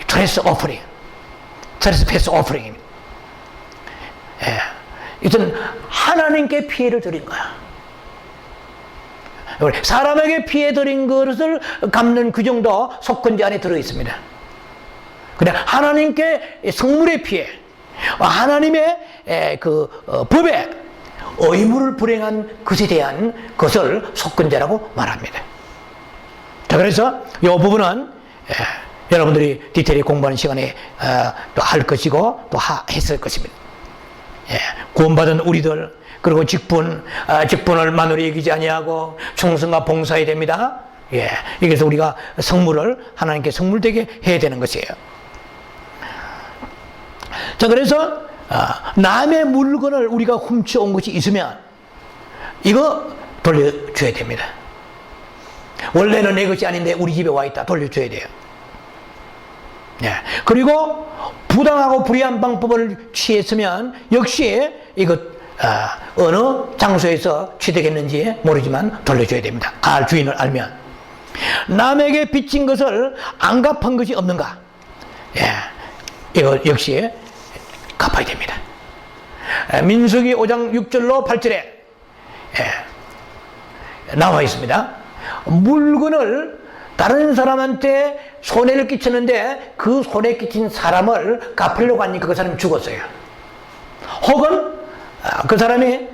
트레스 오퍼링, 트레스 패스 오퍼링입니다. 이것은 하나님께 피해를 드린 거야. 사람에게 피해 드린 것을 갚는 그 정도 속건제 안에 들어 있습니다. 그냥 하나님께 성물의 피해, 하나님의 법에 의무를 불행한 것에 대한 것을 속건제라고 말합니다. 자, 그래서 이 부분은 여러분들이 디테일히 공부하는 시간에 또 할 것이고 또 했을 것입니다. 구원받은 우리들, 그리고 직분을 만으로 여기지 아니하고 충성과 봉사해야 됩니다. 예. 그래서 우리가 성물을 하나님께 성물되게 해야 되는 것이에요. 자, 그래서 남의 물건을 우리가 훔쳐온 것이 있으면 이거 돌려줘야 됩니다. 원래는 내 것이 아닌데 우리 집에 와 있다. 돌려줘야 돼요. 예. 그리고 부당하고 불의한 방법을 취했으면 역시 이것 어느 장소에서 취득했는지 모르지만 돌려줘야 됩니다. 주인을 알면. 남에게 빚진 것을 안 갚은 것이 없는가? 예. 이거 역시 갚아야 됩니다. 민수기 5장 6절로 8절에 나와 있습니다. 물건을 다른 사람한테 손해를 끼쳤는데 그 손해 끼친 사람을 갚으려고 하니까 그 사람이 죽었어요. 혹은 그 사람이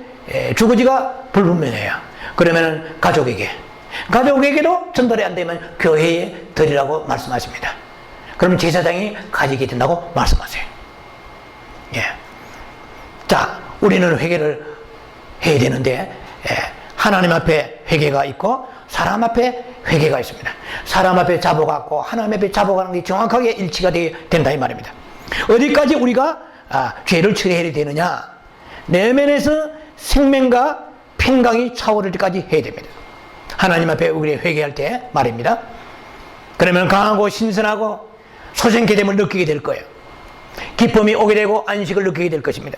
주거지가 불분명해요. 그러면 가족에게도 전달이 안 되면 교회에 드리라고 말씀하십니다. 그러면 제사장이 가지게 된다고 말씀하세요. 예. 자, 우리는 회개를 해야 되는데 하나님 앞에 회개가 있고 사람 앞에 회개가 있습니다. 사람 앞에 잡아갖고 하나님 앞에 잡아가는 게 정확하게 일치가 된다 이 말입니다. 어디까지 우리가 죄를 처리해야 되느냐? 내면에서 생명과 평강이 차오를 때까지 해야 됩니다. 하나님 앞에 우리 회개할 때 말입니다. 그러면 강하고 신선하고 소생케됨을 느끼게 될 거예요. 기쁨이 오게 되고 안식을 느끼게 될 것입니다.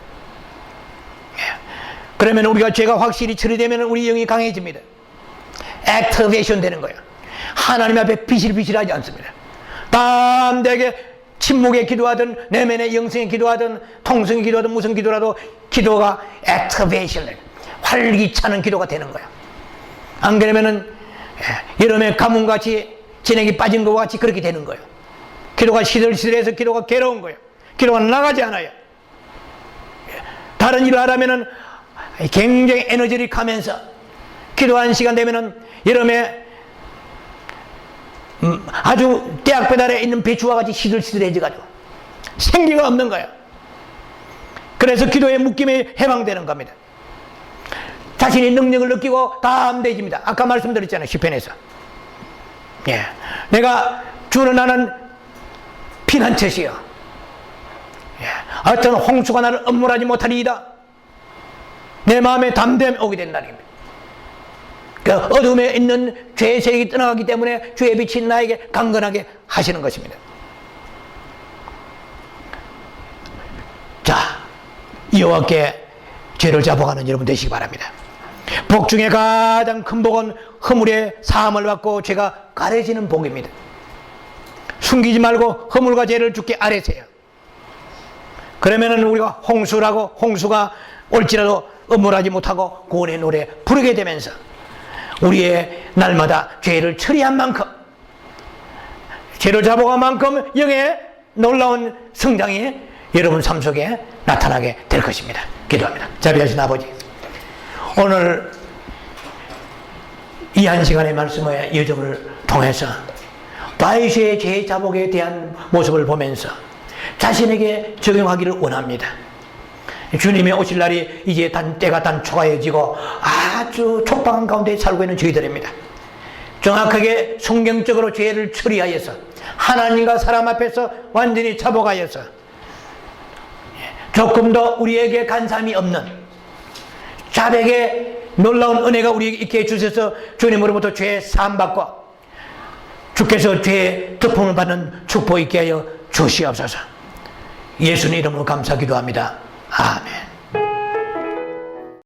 그러면 우리가 죄가 확실히 처리되면 우리 영이 강해집니다. 액티베이션 되는 거예요. 하나님 앞에 비실비실하지 않습니다. 담대하게 침묵에 기도하든 내면의 영성에 기도하든 통성에 기도하든 무슨 기도라도 기도가 액티베이션, 활기차는 기도가 되는 거예요. 안 그러면은 여름에 가뭄같이 진액이 빠진 것과 같이 그렇게 되는 거예요. 기도가 시들시들해서 기도가 괴로운 거예요. 기도가 나가지 않아요. 다른 일을 하려면은 굉장히 에너지를 가면서 기도하는 시간 되면은 여름에 아주 대학 배달에 있는 배추와 같이 시들시들해져가지고 생기가 없는 거예요. 그래서 기도의 묶임에 해방되는 겁니다. 자신의 능력을 느끼고 담대해집니다. 아까 말씀드렸잖아요. 시편에서. 예. 내가 주는 나는 피난처시여. 예. 어떤 홍수가 나를 엄물하지 못하리이다. 내 마음에 담대함이 오게 된다는 겁니다. 그 어둠에 있는 죄의 세력이 떠나가기 때문에 주의 빛이 나에게 강건하게 하시는 것입니다. 자, 여호와께 죄를 잡아가는 여러분 되시기 바랍니다. 복 중에 가장 큰 복은 허물의 사함을 받고 죄가 가려지는 복입니다. 숨기지 말고 허물과 죄를 주께 아뢰세요. 그러면은 우리가 홍수가 올지라도 엄물하지 못하고 구원의 노래 부르게 되면서 우리의 날마다 죄를 처리한 만큼, 죄를 잡아간 만큼 영의 놀라운 성장이 여러분 삶 속에 나타나게 될 것입니다. 기도합니다. 자비하신 아버지, 오늘 이 한 시간의 말씀의 여정을 통해서 다윗의 죄 자복에 대한 모습을 보면서 자신에게 적용하기를 원합니다. 주님이 오실 날이 이제 때가 단초가해지고 아주 촉박한 가운데 살고 있는 저희들입니다. 정확하게 성경적으로 죄를 처리하여서 하나님과 사람 앞에서 완전히 자복하여서 조금도 우리에게 간삼이 없는 자백의 놀라운 은혜가 우리에게 있게 해주셔서 주님으로부터 죄 사함받고 주께서 죄의 덮음을 받는 축복 있게 하여 주시옵소서. 예수님 이름으로 감사 기도합니다. 아멘.